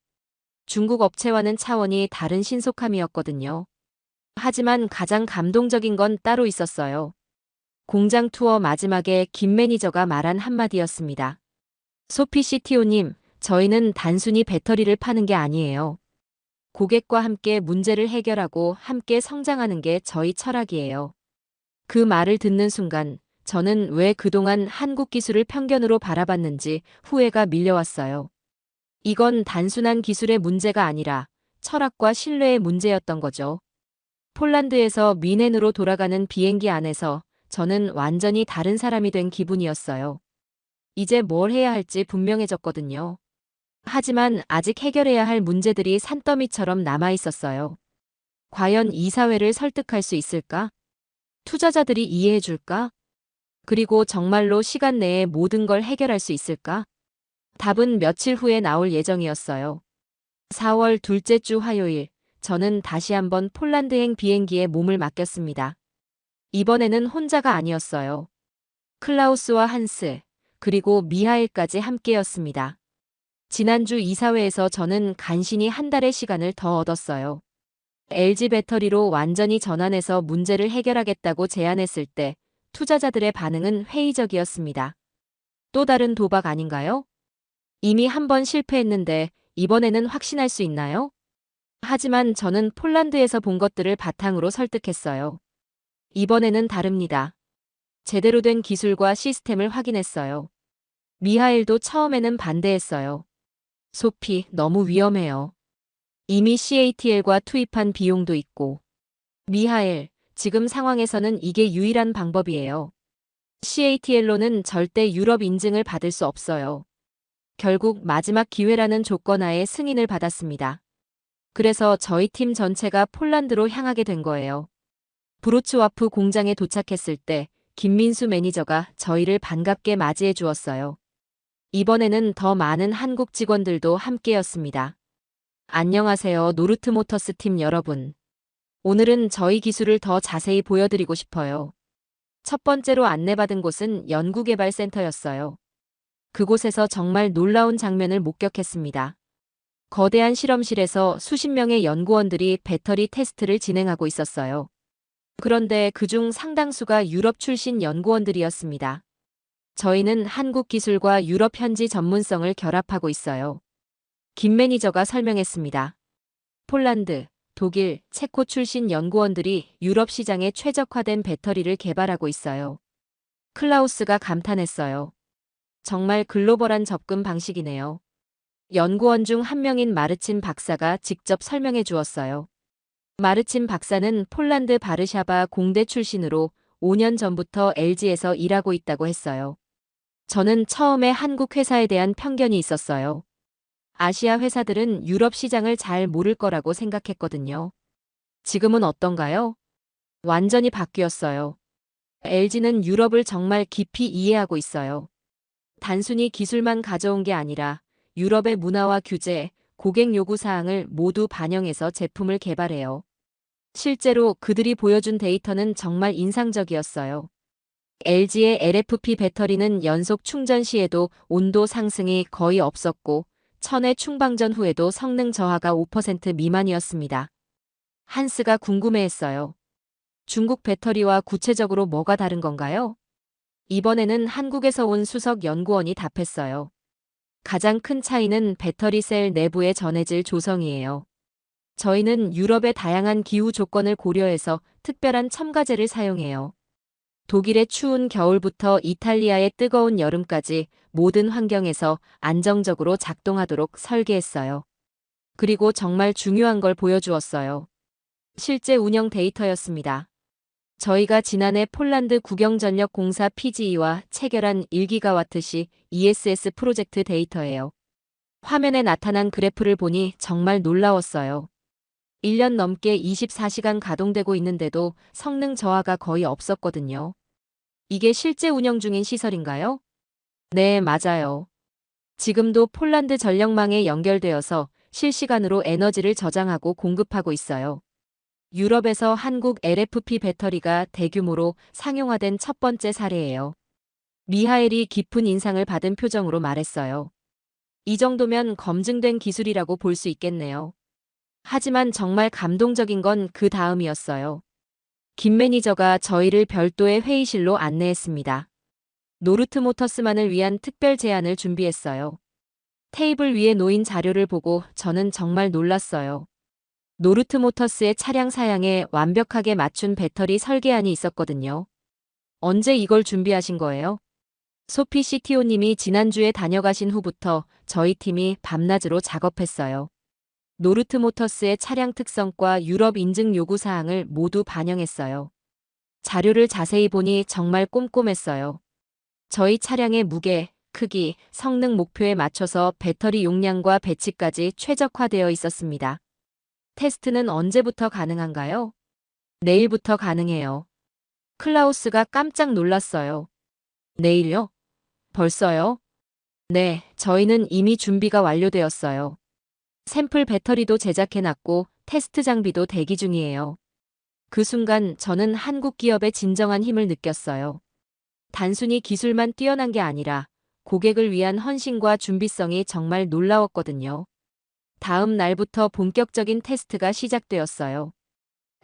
중국 업체와는 차원이 다른 신속함이었거든요. 하지만 가장 감동적인 건 따로 있었어요. 공장 투어 마지막에 김 매니저가 말한 한마디였습니다. 소피 CTO님, 저희는 단순히 배터리를 파는 게 아니에요. 고객과 함께 문제를 해결하고 함께 성장하는 게 저희 철학이에요. 그 말을 듣는 순간 저는 왜 그동안 한국 기술을 편견으로 바라봤는지 후회가 밀려왔어요. 이건 단순한 기술의 문제가 아니라 철학과 신뢰의 문제였던 거죠. 폴란드에서 뮌헨으로 돌아가는 비행기 안에서 저는 완전히 다른 사람이 된 기분이었어요. 이제 뭘 해야 할지 분명해졌거든요. 하지만 아직 해결해야 할 문제들이 산더미처럼 남아 있었어요. 과연 이사회를 설득할 수 있을까? 투자자들이 이해해 줄까? 그리고 정말로 시간 내에 모든 걸 해결할 수 있을까? 답은 며칠 후에 나올 예정이었어요. 4월 둘째 주 화요일, 저는 다시 한번 폴란드행 비행기에 몸을 맡겼습니다. 이번에는 혼자가 아니었어요. 클라우스와 한스, 그리고 미하엘까지 함께였습니다. 지난주 이사회에서 저는 간신히 한 달의 시간을 더 얻었어요. LG 배터리로 완전히 전환해서 문제를 해결하겠다고 제안했을 때 투자자들의 반응은 회의적이었습니다. 또 다른 도박 아닌가요? 이미 한 번 실패했는데 이번에는 확신할 수 있나요? 하지만 저는 폴란드에서 본 것들을 바탕으로 설득했어요. 이번에는 다릅니다. 제대로 된 기술과 시스템을 확인했어요. 미하일도 처음에는 반대했어요. 소피, 너무 위험해요. 이미 CATL과 투입한 비용도 있고. 미하일, 지금 상황에서는 이게 유일한 방법이에요. CATL로는 절대 유럽 인증을 받을 수 없어요. 결국 마지막 기회라는 조건하에 승인을 받았습니다. 그래서 저희 팀 전체가 폴란드로 향하게 된 거예요. 브로츠와프 공장에 도착했을 때 김민수 매니저가 저희를 반갑게 맞이해 주었어요. 이번에는 더 많은 한국 직원들도 함께였습니다. 안녕하세요, 노르트모터스 팀 여러분. 오늘은 저희 기술을 더 자세히 보여드리고 싶어요. 첫 번째로 안내받은 곳은 연구개발센터였어요. 그곳에서 정말 놀라운 장면을 목격했습니다. 거대한 실험실에서 수십 명의 연구원들이 배터리 테스트를 진행하고 있었어요. 그런데 그중 상당수가 유럽 출신 연구원들이었습니다. 저희는 한국 기술과 유럽 현지 전문성을 결합하고 있어요. 김 매니저가 설명했습니다. 폴란드, 독일, 체코 출신 연구원들이 유럽 시장에 최적화된 배터리를 개발하고 있어요. 클라우스가 감탄했어요. 정말 글로벌한 접근 방식이네요. 연구원 중 한 명인 마르친 박사가 직접 설명해 주었어요. 마르친 박사는 폴란드 바르샤바 공대 출신으로 5년 전부터 LG에서 일하고 있다고 했어요. 저는 처음에 한국 회사에 대한 편견이 있었어요. 아시아 회사들은 유럽 시장을 잘 모를 거라고 생각했거든요. 지금은 어떤가요? 완전히 바뀌었어요. LG는 유럽을 정말 깊이 이해하고 있어요. 단순히 기술만 가져온 게 아니라 유럽의 문화와 규제, 고객 요구 사항을 모두 반영해서 제품을 개발해요. 실제로 그들이 보여준 데이터는 정말 인상적이었어요. LG의 LFP 배터리는 연속 충전 시에도 온도 상승이 거의 없었고 1000회 충방전 후에도 성능 저하가 5% 미만이었습니다. 한스가 궁금해했어요. 중국 배터리와 구체적으로 뭐가 다른 건가요? 이번에는 한국에서 온 수석 연구원이 답했어요. 가장 큰 차이는 배터리 셀 내부의 전해질 조성이에요. 저희는 유럽의 다양한 기후 조건을 고려해서 특별한 첨가제를 사용해요. 독일의 추운 겨울부터 이탈리아의 뜨거운 여름까지 모든 환경에서 안정적으로 작동하도록 설계했어요. 그리고 정말 중요한 걸 보여주었어요. 실제 운영 데이터였습니다. 저희가 지난해 폴란드 국영전력공사 PGE와 체결한 1기가와트시 ESS 프로젝트 데이터예요. 화면에 나타난 그래프를 보니 정말 놀라웠어요. 1년 넘게 24시간 가동되고 있는데도 성능 저하가 거의 없었거든요. 이게 실제 운영 중인 시설인가요? 네, 맞아요. 지금도 폴란드 전력망에 연결되어서 실시간으로 에너지를 저장하고 공급하고 있어요. 유럽에서 한국 LFP 배터리가 대규모로 상용화된 첫 번째 사례예요. 미하엘이 깊은 인상을 받은 표정으로 말했어요. 이 정도면 검증된 기술이라고 볼 수 있겠네요. 하지만 정말 감동적인 건 그 다음이었어요. 김 매니저가 저희를 별도의 회의실로 안내했습니다. 노르트모터스만을 위한 특별 제안을 준비했어요. 테이블 위에 놓인 자료를 보고 저는 정말 놀랐어요. 노르트모터스의 차량 사양에 완벽하게 맞춘 배터리 설계안이 있었거든요. 언제 이걸 준비하신 거예요? 소피 CTO님이 지난주에 다녀가신 후부터 저희 팀이 밤낮으로 작업했어요. 노르트모터스의 차량 특성과 유럽 인증 요구 사항을 모두 반영했어요. 자료를 자세히 보니 정말 꼼꼼했어요. 저희 차량의 무게, 크기, 성능 목표에 맞춰서 배터리 용량과 배치까지 최적화되어 있었습니다. 테스트는 언제부터 가능한가요? 내일부터 가능해요. 클라우스가 깜짝 놀랐어요. 내일요? 벌써요? 네, 저희는 이미 준비가 완료되었어요. 샘플 배터리도 제작해놨고 테스트 장비도 대기 중이에요. 그 순간 저는 한국 기업의 진정한 힘을 느꼈어요. 단순히 기술만 뛰어난 게 아니라 고객을 위한 헌신과 준비성이 정말 놀라웠거든요. 다음 날부터 본격적인 테스트가 시작되었어요.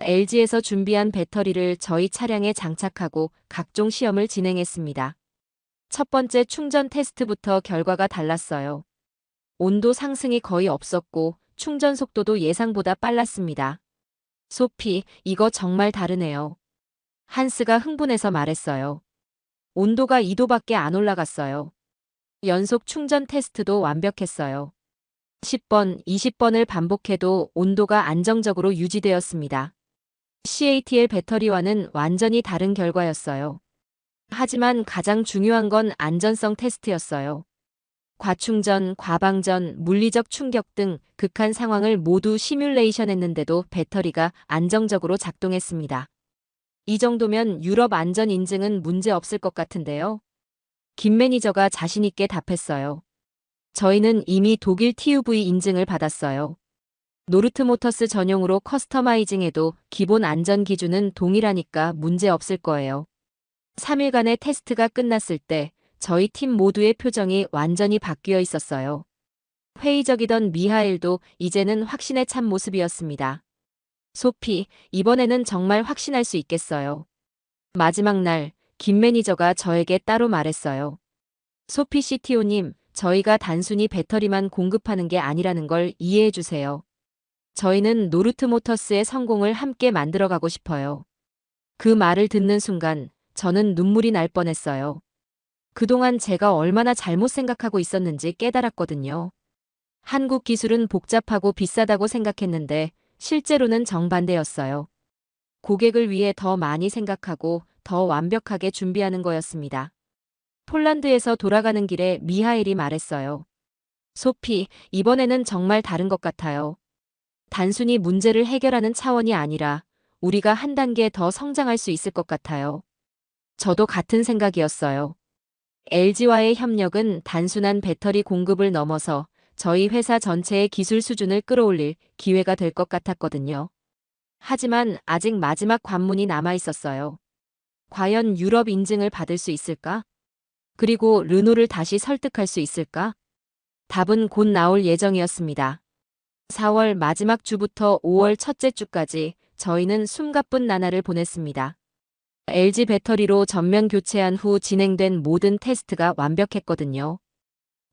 LG에서 준비한 배터리를 저희 차량에 장착하고 각종 시험을 진행했습니다. 첫 번째 충전 테스트부터 결과가 달랐어요. 온도 상승이 거의 없었고 충전 속도도 예상보다 빨랐습니다. 소피, 이거 정말 다르네요. 한스가 흥분해서 말했어요. 온도가 2도밖에 안 올라갔어요. 연속 충전 테스트도 완벽했어요. 10번, 20번을 반복해도 온도가 안정적으로 유지되었습니다. CATL 배터리와는 완전히 다른 결과였어요. 하지만 가장 중요한 건 안전성 테스트였어요. 과충전, 과방전, 물리적 충격 등 극한 상황을 모두 시뮬레이션 했는데도 배터리가 안정적으로 작동했습니다. 이 정도면 유럽 안전 인증은 문제 없을 것 같은데요. 김 매니저가 자신있게 답했어요. 저희는 이미 독일 TÜV 인증을 받았어요. 노르트모터스 전용으로 커스터마이징해도 기본 안전 기준은 동일하니까 문제 없을 거예요. 3일간의 테스트가 끝났을 때 저희 팀 모두의 표정이 완전히 바뀌어 있었어요. 회의적이던 미하엘도 이제는 확신에 찬 모습이었습니다. 소피, 이번에는 정말 확신할 수 있겠어요. 마지막 날, 김 매니저가 저에게 따로 말했어요. 소피 CTO님, 저희가 단순히 배터리만 공급하는 게 아니라는 걸 이해해 주세요. 저희는 노르트모터스의 성공을 함께 만들어가고 싶어요. 그 말을 듣는 순간 저는 눈물이 날 뻔했어요. 그동안 제가 얼마나 잘못 생각하고 있었는지 깨달았거든요. 한국 기술은 복잡하고 비싸다고 생각했는데 실제로는 정반대였어요. 고객을 위해 더 많이 생각하고 더 완벽하게 준비하는 거였습니다. 폴란드에서 돌아가는 길에 미하엘이 말했어요. 소피, 이번에는 정말 다른 것 같아요. 단순히 문제를 해결하는 차원이 아니라 우리가 한 단계 더 성장할 수 있을 것 같아요. 저도 같은 생각이었어요. LG와의 협력은 단순한 배터리 공급을 넘어서 저희 회사 전체의 기술 수준을 끌어올릴 기회가 될 것 같았거든요. 하지만 아직 마지막 관문이 남아 있었어요. 과연 유럽 인증을 받을 수 있을까? 그리고 르노를 다시 설득할 수 있을까? 답은 곧 나올 예정이었습니다. 4월 마지막 주부터 5월 첫째 주까지 저희는 숨가쁜 나날을 보냈습니다. LG 배터리로 전면 교체한 후 진행된 모든 테스트가 완벽했거든요.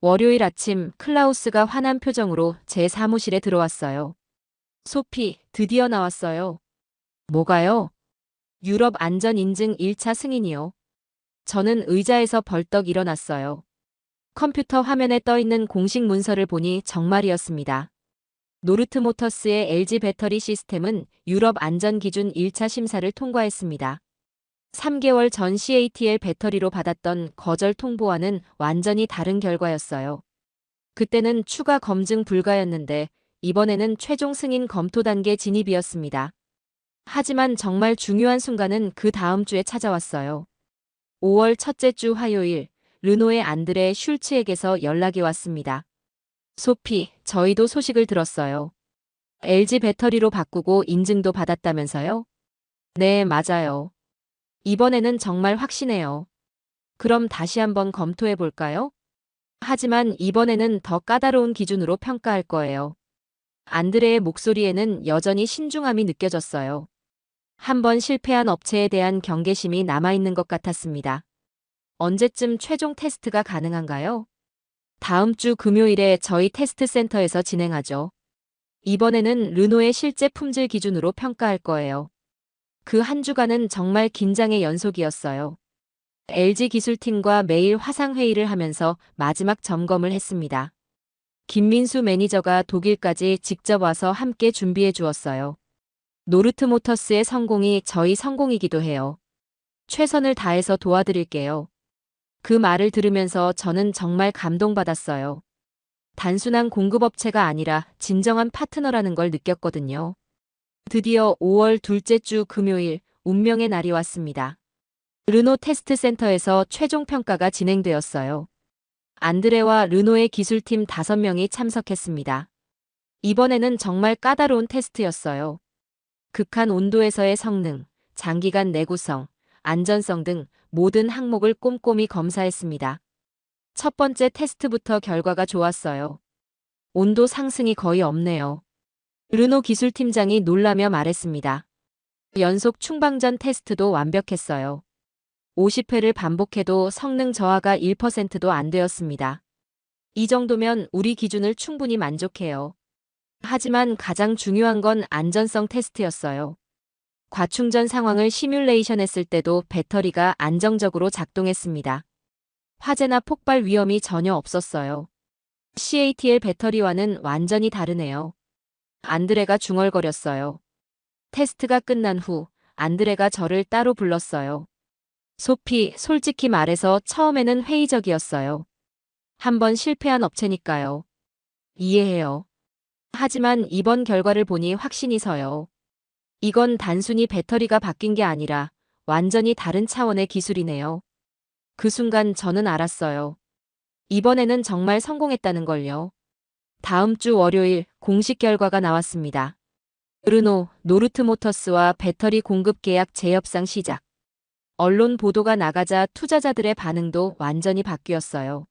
월요일 아침 클라우스가 환한 표정으로 제 사무실에 들어왔어요. 소피, 드디어 나왔어요. 뭐가요? 유럽 안전 인증 1차 승인이요. 저는 의자에서 벌떡 일어났어요. 컴퓨터 화면에 떠있는 공식 문서를 보니 정말이었습니다. 노르트모터스의 LG 배터리 시스템은 유럽 안전 기준 1차 심사를 통과했습니다. 3개월 전 CATL 배터리로 받았던 거절 통보와는 완전히 다른 결과였어요. 그때는 추가 검증 불가였는데 이번에는 최종 승인 검토 단계 진입이었습니다. 하지만 정말 중요한 순간은 그 다음 주에 찾아왔어요. 5월 첫째 주 화요일, 르노의 안드레 슐츠에게서 연락이 왔습니다. 소피, 저희도 소식을 들었어요. LG 배터리로 바꾸고 인증도 받았다면서요? 네, 맞아요. 이번에는 정말 확신해요. 그럼 다시 한번 검토해 볼까요? 하지만 이번에는 더 까다로운 기준으로 평가할 거예요. 안드레의 목소리에는 여전히 신중함이 느껴졌어요. 한 번 실패한 업체에 대한 경계심이 남아있는 것 같았습니다. 언제쯤 최종 테스트가 가능한가요? 다음 주 금요일에 저희 테스트 센터에서 진행하죠. 이번에는 르노의 실제 품질 기준으로 평가할 거예요. 그 한 주간은 정말 긴장의 연속이었어요. LG 기술팀과 매일 화상회의를 하면서 마지막 점검을 했습니다. 김민수 매니저가 독일까지 직접 와서 함께 준비해 주었어요. 노르트 모터스의 성공이 저희 성공이기도 해요. 최선을 다해서 도와드릴게요. 그 말을 들으면서 저는 정말 감동받았어요. 단순한 공급업체가 아니라 진정한 파트너라는 걸 느꼈거든요. 드디어 5월 둘째 주 금요일, 운명의 날이 왔습니다. 르노 테스트 센터에서 최종 평가가 진행되었어요. 안드레와 르노의 기술팀 5명이 참석했습니다. 이번에는 정말 까다로운 테스트였어요. 극한 온도에서의 성능, 장기간 내구성, 안전성 등 모든 항목을 꼼꼼히 검사했습니다. 첫 번째 테스트부터 결과가 좋았어요. 온도 상승이 거의 없네요. 르노 기술팀장이 놀라며 말했습니다. 연속 충방전 테스트도 완벽했어요. 50회를 반복해도 성능 저하가 1%도 안 되었습니다. 이 정도면 우리 기준을 충분히 만족해요. 하지만 가장 중요한 건 안전성 테스트였어요. 과충전 상황을 시뮬레이션 했을 때도 배터리가 안정적으로 작동했습니다. 화재나 폭발 위험이 전혀 없었어요. CATL 배터리와는 완전히 다르네요. 안드레가 중얼거렸어요. 테스트가 끝난 후 안드레가 저를 따로 불렀어요. 소피, 솔직히 말해서 처음에는 회의적이었어요. 한번 실패한 업체니까요. 이해해요. 하지만 이번 결과를 보니 확신이 서요. 이건 단순히 배터리가 바뀐 게 아니라 완전히 다른 차원의 기술이네요. 그 순간 저는 알았어요. 이번에는 정말 성공했다는 걸요. 다음 주 월요일 공식 결과가 나왔습니다. 르노, 노르트 모터스와 배터리 공급 계약 재협상 시작. 언론 보도가 나가자 투자자들의 반응도 완전히 바뀌었어요.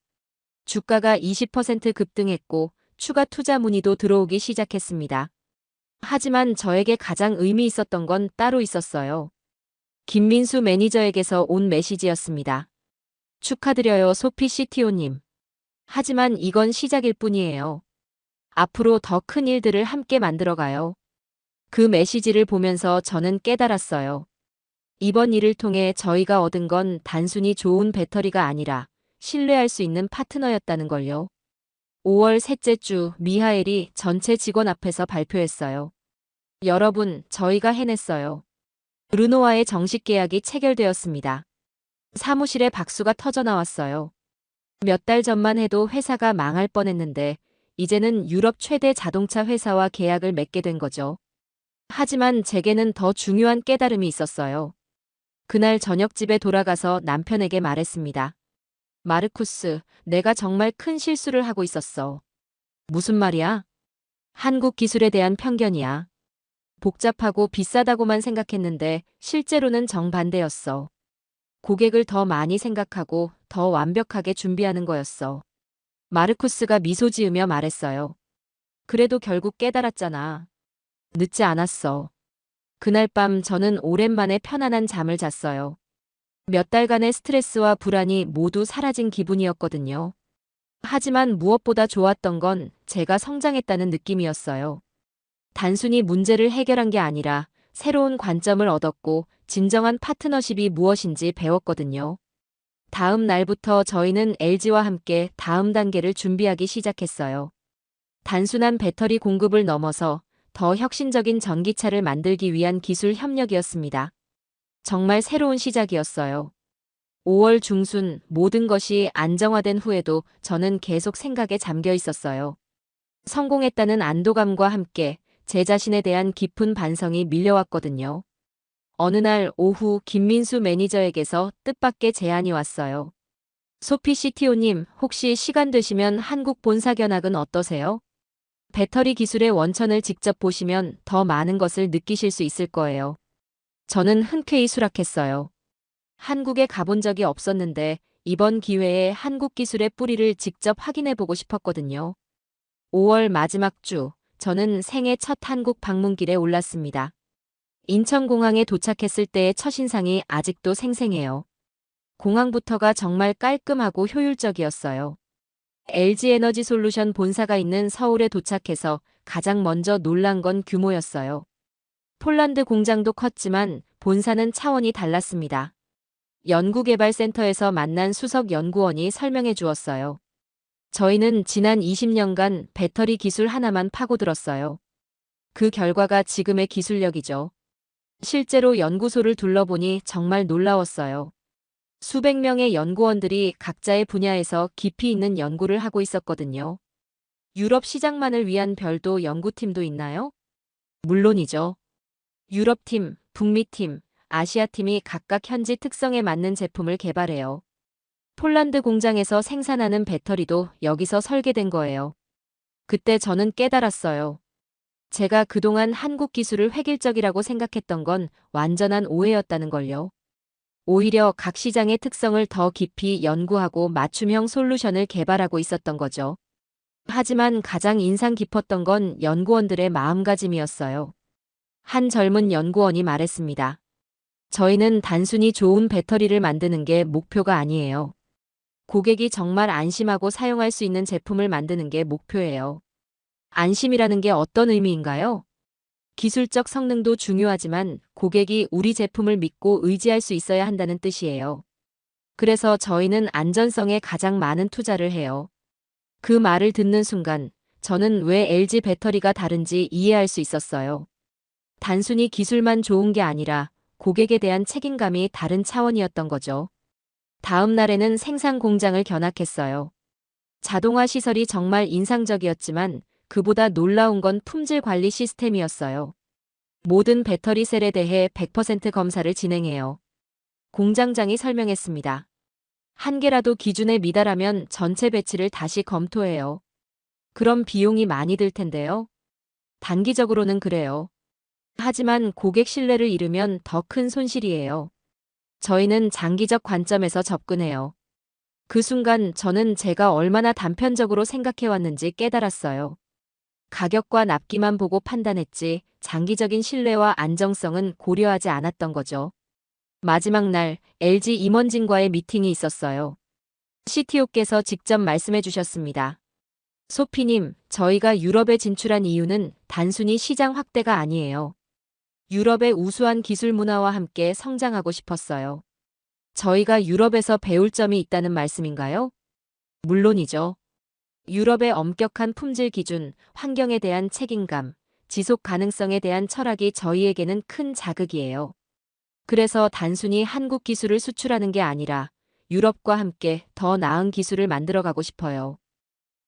주가가 20% 급등했고 추가 투자 문의도 들어오기 시작했습니다. 하지만 저에게 가장 의미 있었던 건 따로 있었어요. 김민수 매니저에게서 온 메시지였습니다. 축하드려요, 소피 CTO님. 하지만 이건 시작일 뿐이에요. 앞으로 더 큰 일들을 함께 만들어가요. 그 메시지를 보면서 저는 깨달았어요. 이번 일을 통해 저희가 얻은 건 단순히 좋은 배터리가 아니라 신뢰할 수 있는 파트너였다는 걸요. 5월 셋째 주 미하엘이 전체 직원 앞에서 발표했어요. 여러분, 저희가 해냈어요. 르노와의 정식 계약이 체결되었습니다. 사무실에 박수가 터져나왔어요. 몇 달 전만 해도 회사가 망할 뻔했는데 이제는 유럽 최대 자동차 회사와 계약을 맺게 된 거죠. 하지만 제게는 더 중요한 깨달음이 있었어요. 그날 저녁 집에 돌아가서 남편에게 말했습니다. 마르쿠스, 내가 정말 큰 실수를 하고 있었어. 무슨 말이야? 한국 기술에 대한 편견이야. 복잡하고 비싸다고만 생각했는데 실제로는 정반대였어. 고객을 더 많이 생각하고 더 완벽하게 준비하는 거였어. 마르쿠스가 미소 지으며 말했어요. 그래도 결국 깨달았잖아. 늦지 않았어. 그날 밤 저는 오랜만에 편안한 잠을 잤어요. 몇 달간의 스트레스와 불안이 모두 사라진 기분이었거든요. 하지만 무엇보다 좋았던 건 제가 성장했다는 느낌이었어요. 단순히 문제를 해결한 게 아니라 새로운 관점을 얻었고 진정한 파트너십이 무엇인지 배웠거든요. 다음 날부터 저희는 LG와 함께 다음 단계를 준비하기 시작했어요. 단순한 배터리 공급을 넘어서 더 혁신적인 전기차를 만들기 위한 기술 협력이었습니다. 정말 새로운 시작이었어요. 5월 중순 모든 것이 안정화된 후에도 저는 계속 생각에 잠겨 있었어요. 성공했다는 안도감과 함께 제 자신에 대한 깊은 반성이 밀려왔거든요. 어느 날 오후 김민수 매니저에게서 뜻밖의 제안이 왔어요. 소피 CTO님, 혹시 시간 되시면 한국 본사 견학은 어떠세요? 배터리 기술의 원천을 직접 보시면 더 많은 것을 느끼실 수 있을 거예요. 저는 흔쾌히 수락했어요. 한국에 가본 적이 없었는데 이번 기회에 한국 기술의 뿌리를 직접 확인해보고 싶었거든요. 5월 마지막 주, 저는 생애 첫 한국 방문길에 올랐습니다. 인천공항에 도착했을 때의 첫인상이 아직도 생생해요. 공항부터가 정말 깔끔하고 효율적이었어요. LG 에너지 솔루션 본사가 있는 서울에 도착해서 가장 먼저 놀란 건 규모였어요. 폴란드 공장도 컸지만 본사는 차원이 달랐습니다. 연구개발센터에서 만난 수석 연구원이 설명해 주었어요. 저희는 지난 20년간 배터리 기술 하나만 파고들었어요. 그 결과가 지금의 기술력이죠. 실제로 연구소를 둘러보니 정말 놀라웠어요. 수백 명의 연구원들이 각자의 분야에서 깊이 있는 연구를 하고 있었거든요. 유럽 시장만을 위한 별도 연구팀도 있나요? 물론이죠. 유럽팀, 북미팀, 아시아팀이 각각 현지 특성에 맞는 제품을 개발해요. 폴란드 공장에서 생산하는 배터리도 여기서 설계된 거예요. 그때 저는 깨달았어요. 제가 그동안 한국 기술을 획일적이라고 생각했던 건 완전한 오해였다는 걸요. 오히려 각 시장의 특성을 더 깊이 연구하고 맞춤형 솔루션을 개발하고 있었던 거죠. 하지만 가장 인상 깊었던 건 연구원들의 마음가짐이었어요. 한 젊은 연구원이 말했습니다. 저희는 단순히 좋은 배터리를 만드는 게 목표가 아니에요. 고객이 정말 안심하고 사용할 수 있는 제품을 만드는 게 목표예요. 안심이라는 게 어떤 의미인가요? 기술적 성능도 중요하지만 고객이 우리 제품을 믿고 의지할 수 있어야 한다는 뜻이에요. 그래서 저희는 안전성에 가장 많은 투자를 해요. 그 말을 듣는 순간 저는 왜 LG 배터리가 다른지 이해할 수 있었어요. 단순히 기술만 좋은 게 아니라 고객에 대한 책임감이 다른 차원이었던 거죠. 다음 날에는 생산 공장을 견학했어요. 자동화 시설이 정말 인상적이었지만 그보다 놀라운 건 품질 관리 시스템이었어요. 모든 배터리 셀에 대해 100% 검사를 진행해요. 공장장이 설명했습니다. 한 개라도 기준에 미달하면 전체 배치를 다시 검토해요. 그럼 비용이 많이 들 텐데요. 단기적으로는 그래요. 하지만 고객 신뢰를 잃으면 더 큰 손실이에요. 저희는 장기적 관점에서 접근해요. 그 순간 저는 제가 얼마나 단편적으로 생각해왔는지 깨달았어요. 가격과 납기만 보고 판단했지 장기적인 신뢰와 안정성은 고려하지 않았던 거죠. 마지막 날 LG 임원진과의 미팅이 있었어요. CTO께서 직접 말씀해 주셨습니다. 소피님, 저희가 유럽에 진출한 이유는 단순히 시장 확대가 아니에요. 유럽의 우수한 기술 문화와 함께 성장하고 싶었어요. 저희가 유럽에서 배울 점이 있다는 말씀인가요? 물론이죠. 유럽의 엄격한 품질 기준, 환경에 대한 책임감, 지속 가능성에 대한 철학이 저희에게는 큰 자극이에요. 그래서 단순히 한국 기술을 수출하는 게 아니라 유럽과 함께 더 나은 기술을 만들어가고 싶어요.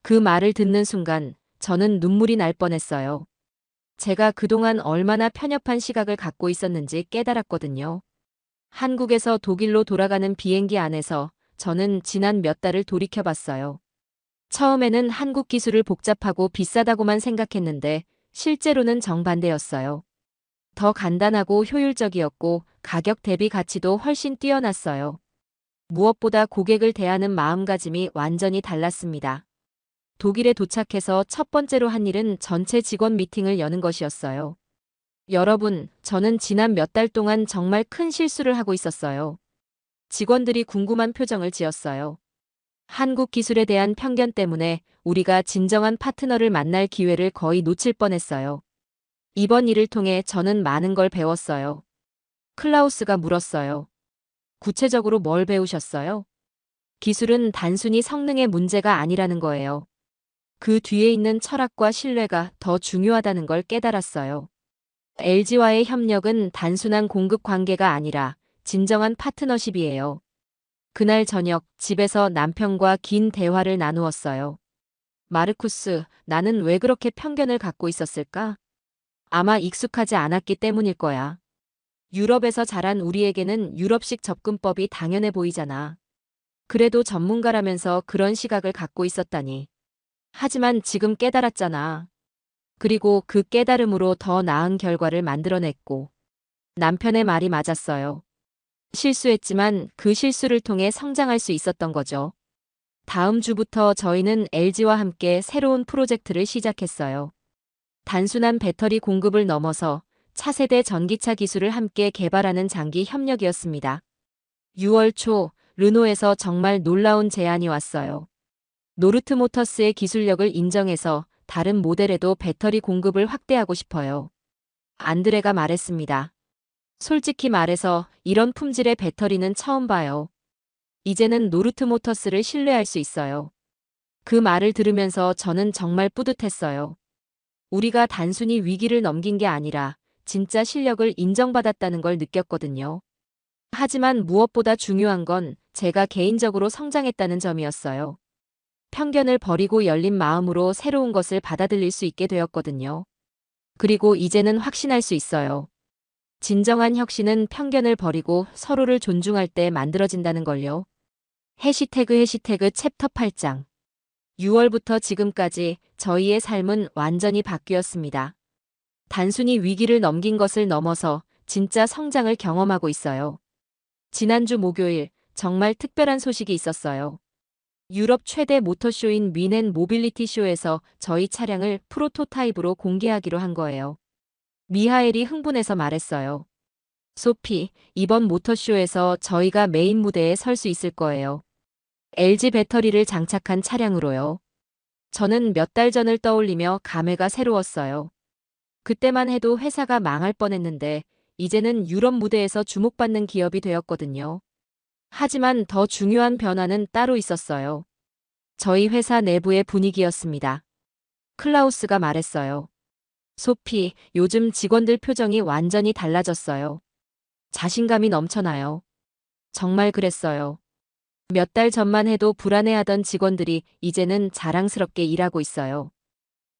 그 말을 듣는 순간 저는 눈물이 날 뻔했어요. 제가 그동안 얼마나 편협한 시각을 갖고 있었는지 깨달았거든요. 한국에서 독일로 돌아가는 비행기 안에서 저는 지난 몇 달을 돌이켜봤어요. 처음에는 한국 기술을 복잡하고 비싸다고만 생각했는데 실제로는 정반대였어요. 더 간단하고 효율적이었고 가격 대비 가치도 훨씬 뛰어났어요. 무엇보다 고객을 대하는 마음가짐이 완전히 달랐습니다. 독일에 도착해서 첫 번째로 한 일은 전체 직원 미팅을 여는 것이었어요. 여러분, 저는 지난 몇 달 동안 정말 큰 실수를 하고 있었어요. 직원들이 궁금한 표정을 지었어요. 한국 기술에 대한 편견 때문에 우리가 진정한 파트너를 만날 기회를 거의 놓칠 뻔했어요. 이번 일을 통해 저는 많은 걸 배웠어요. 클라우스가 물었어요. 구체적으로 뭘 배우셨어요? 기술은 단순히 성능의 문제가 아니라는 거예요. 그 뒤에 있는 철학과 신뢰가 더 중요하다는 걸 깨달았어요. LG와의 협력은 단순한 공급 관계가 아니라 진정한 파트너십이에요. 그날 저녁 집에서 남편과 긴 대화를 나누었어요. 마르쿠스, 나는 왜 그렇게 편견을 갖고 있었을까? 아마 익숙하지 않았기 때문일 거야. 유럽에서 자란 우리에게는 유럽식 접근법이 당연해 보이잖아. 그래도 전문가라면서 그런 시각을 갖고 있었다니. 하지만 지금 깨달았잖아. 그리고 그 깨달음으로 더 나은 결과를 만들어냈고. 남편의 말이 맞았어요. 실수했지만 그 실수를 통해 성장할 수 있었던 거죠. 다음 주부터 저희는 LG와 함께 새로운 프로젝트를 시작했어요. 단순한 배터리 공급을 넘어서 차세대 전기차 기술을 함께 개발하는 장기 협력이었습니다. 6월 초 르노에서 정말 놀라운 제안이 왔어요. 노르트 모터스의 기술력을 인정해서 다른 모델에도 배터리 공급을 확대하고 싶어요. 안드레가 말했습니다. 솔직히 말해서 이런 품질의 배터리는 처음 봐요. 이제는 노르트 모터스를 신뢰할 수 있어요. 그 말을 들으면서 저는 정말 뿌듯했어요. 우리가 단순히 위기를 넘긴 게 아니라 진짜 실력을 인정받았다는 걸 느꼈거든요. 하지만 무엇보다 중요한 건 제가 개인적으로 성장했다는 점이었어요. 편견을 버리고 열린 마음으로 새로운 것을 받아들일 수 있게 되었거든요. 그리고 이제는 확신할 수 있어요. 진정한 혁신은 편견을 버리고 서로를 존중할 때 만들어진다는 걸요. 해시태그 챕터 8장. 6월부터 지금까지 저희의 삶은 완전히 바뀌었습니다. 단순히 위기를 넘긴 것을 넘어서 진짜 성장을 경험하고 있어요. 지난주 목요일 정말 특별한 소식이 있었어요. 유럽 최대 모터쇼인 뮌헨 모빌리티 쇼에서 저희 차량을 프로토타입으로 공개하기로 한 거예요. 미하엘이 흥분해서 말했어요. 소피, 이번 모터쇼에서 저희가 메인 무대에 설 수 있을 거예요. LG 배터리를 장착한 차량으로요. 저는 몇 달 전을 떠올리며 감회가 새로웠어요. 그때만 해도 회사가 망할 뻔했는데 이제는 유럽 무대에서 주목받는 기업이 되었거든요. 하지만 더 중요한 변화는 따로 있었어요. 저희 회사 내부의 분위기였습니다. 클라우스가 말했어요. 소피, 요즘 직원들 표정이 완전히 달라졌어요. 자신감이 넘쳐나요. 정말 그랬어요. 몇 달 전만 해도 불안해하던 직원들이 이제는 자랑스럽게 일하고 있어요.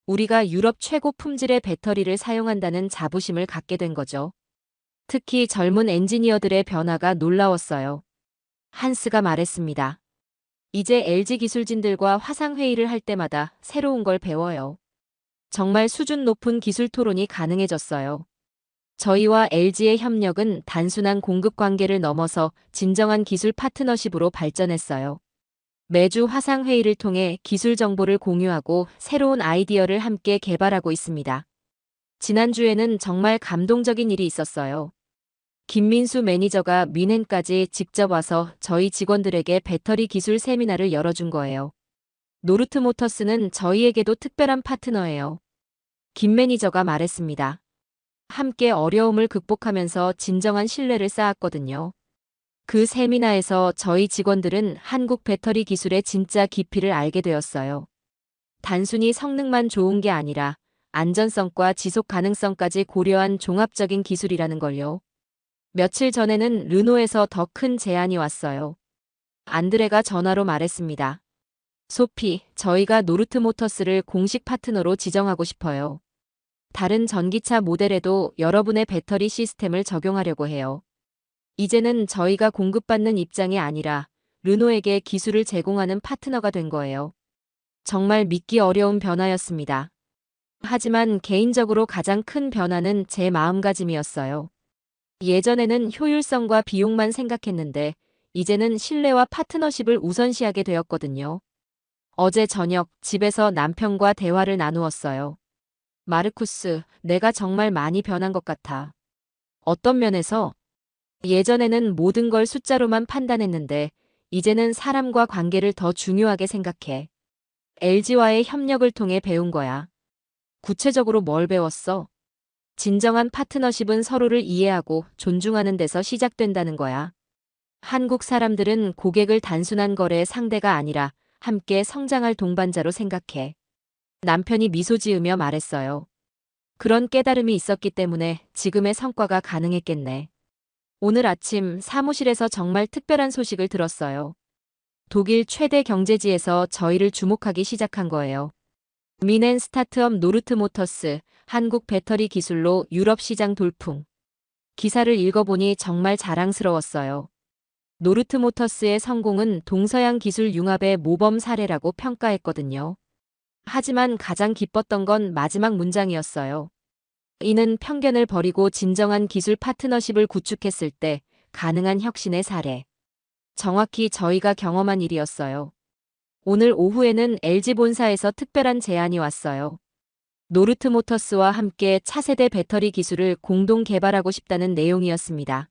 우리가 유럽 최고 품질의 배터리를 사용한다는 자부심을 갖게 된 거죠. 특히 젊은 엔지니어들의 변화가 놀라웠어요. 한스가 말했습니다. 이제 LG 기술진들과 화상회의를 할 때마다 새로운 걸 배워요. 정말 수준 높은 기술 토론이 가능해졌어요. 저희와 LG의 협력은 단순한 공급 관계를 넘어서 진정한 기술 파트너십으로 발전했어요. 매주 화상회의를 통해 기술 정보를 공유하고 새로운 아이디어를 함께 개발하고 있습니다. 지난주에는 정말 감동적인 일이 있었어요. 김민수 매니저가 뮌헨까지 직접 와서 저희 직원들에게 배터리 기술 세미나를 열어준 거예요. 노르트 모터스는 저희에게도 특별한 파트너예요. 김 매니저가 말했습니다. 함께 어려움을 극복하면서 진정한 신뢰를 쌓았거든요. 그 세미나에서 저희 직원들은 한국 배터리 기술의 진짜 깊이를 알게 되었어요. 단순히 성능만 좋은 게 아니라 안전성과 지속 가능성까지 고려한 종합적인 기술이라는 걸요. 며칠 전에는 르노에서 더 큰 제안이 왔어요. 안드레가 전화로 말했습니다. 소피, 저희가 노르트 모터스를 공식 파트너로 지정하고 싶어요. 다른 전기차 모델에도 여러분의 배터리 시스템을 적용하려고 해요. 이제는 저희가 공급받는 입장이 아니라 르노에게 기술을 제공하는 파트너가 된 거예요. 정말 믿기 어려운 변화였습니다. 하지만 개인적으로 가장 큰 변화는 제 마음가짐이었어요. 예전에는 효율성과 비용만 생각했는데 이제는 신뢰와 파트너십을 우선시하게 되었거든요. 어제 저녁 집에서 남편과 대화를 나누었어요. 마르쿠스, 내가 정말 많이 변한 것 같아. 어떤 면에서? 예전에는 모든 걸 숫자로만 판단했는데 이제는 사람과 관계를 더 중요하게 생각해. LG와의 협력을 통해 배운 거야. 구체적으로 뭘 배웠어? 진정한 파트너십은 서로를 이해하고 존중하는 데서 시작된다는 거야. 한국 사람들은 고객을 단순한 거래의 상대가 아니라 함께 성장할 동반자로 생각해. 남편이 미소 지으며 말했어요. 그런 깨달음이 있었기 때문에 지금의 성과가 가능했겠네. 오늘 아침 사무실에서 정말 특별한 소식을 들었어요. 독일 최대 경제지에서 저희를 주목하기 시작한 거예요. 뮌헨 스타트업 노르트 모터스, 한국 배터리 기술로 유럽 시장 돌풍. 기사를 읽어보니 정말 자랑스러웠어요. 노르트 모터스의 성공은 동서양 기술 융합의 모범 사례라고 평가했거든요. 하지만 가장 기뻤던 건 마지막 문장이었어요. 이는 편견을 버리고 진정한 기술 파트너십을 구축했을 때 가능한 혁신의 사례. 정확히 저희가 경험한 일이었어요. 오늘 오후에는 LG 본사에서 특별한 제안이 왔어요. 노르트 모터스와 함께 차세대 배터리 기술을 공동 개발하고 싶다는 내용이었습니다.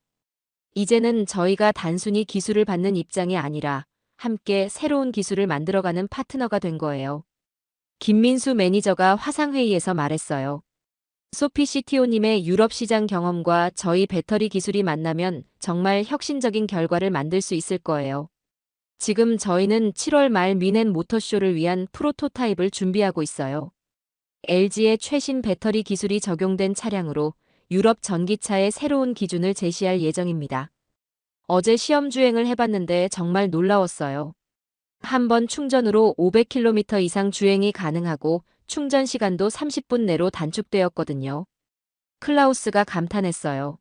이제는 저희가 단순히 기술을 받는 입장이 아니라 함께 새로운 기술을 만들어가는 파트너가 된 거예요. 김민수 매니저가 화상회의에서 말했어요. 소피 CTO님의 유럽 시장 경험과 저희 배터리 기술이 만나면 정말 혁신적인 결과를 만들 수 있을 거예요. 지금 저희는 7월 말 미넨 모터쇼를 위한 프로토타입을 준비하고 있어요. LG의 최신 배터리 기술이 적용된 차량으로 유럽 전기차의 새로운 기준을 제시할 예정입니다. 어제 시험 주행을 해봤는데 정말 놀라웠어요. 한 번 충전으로 500km 이상 주행이 가능하고 충전 시간도 30분 내로 단축되었거든요. 클라우스가 감탄했어요.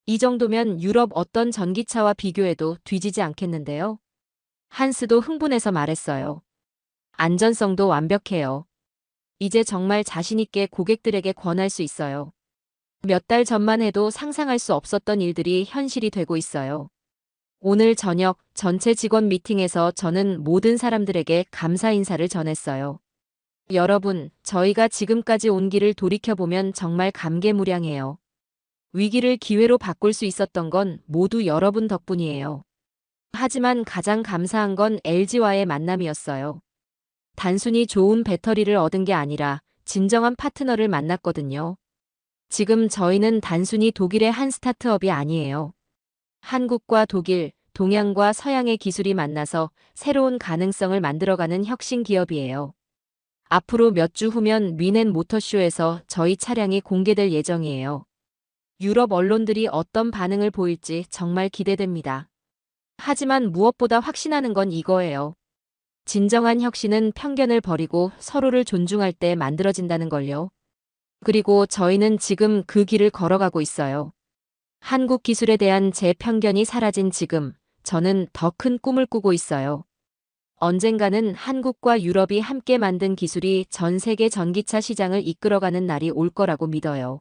이 정도면 유럽 어떤 전기차와 비교해도 뒤지지 않겠는데요? 한스도 흥분해서 말했어요. 안전성도 완벽해요. 이제 정말 자신있게 고객들에게 권할 수 있어요. 몇 달 전만 해도 상상할 수 없었던 일들이 현실이 되고 있어요. 오늘 저녁 전체 직원 미팅에서 저는 모든 사람들에게 감사 인사를 전했어요. 여러분, 저희가 지금까지 온 길을 돌이켜보면 정말 감개무량해요. 위기를 기회로 바꿀 수 있었던 건 모두 여러분 덕분이에요. 하지만 가장 감사한 건 LG와의 만남이었어요. 단순히 좋은 배터리를 얻은 게 아니라 진정한 파트너를 만났거든요. 지금 저희는 단순히 독일의 한 스타트업이 아니에요. 한국과 독일, 동양과 서양의 기술이 만나서 새로운 가능성을 만들어가는 혁신 기업이에요. 앞으로 몇 주 후면 미넨 모터쇼에서 저희 차량이 공개될 예정이에요. 유럽 언론들이 어떤 반응을 보일지 정말 기대됩니다. 하지만 무엇보다 확신하는 건 이거예요. 진정한 혁신은 편견을 버리고 서로를 존중할 때 만들어진다는 걸요. 그리고 저희는 지금 그 길을 걸어가고 있어요. 한국 기술에 대한 제 편견이 사라진 지금, 저는 더 큰 꿈을 꾸고 있어요. 언젠가는 한국과 유럽이 함께 만든 기술이 전 세계 전기차 시장을 이끌어가는 날이 올 거라고 믿어요.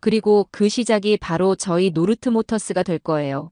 그리고 그 시작이 바로 저희 노르트 모터스가 될 거예요.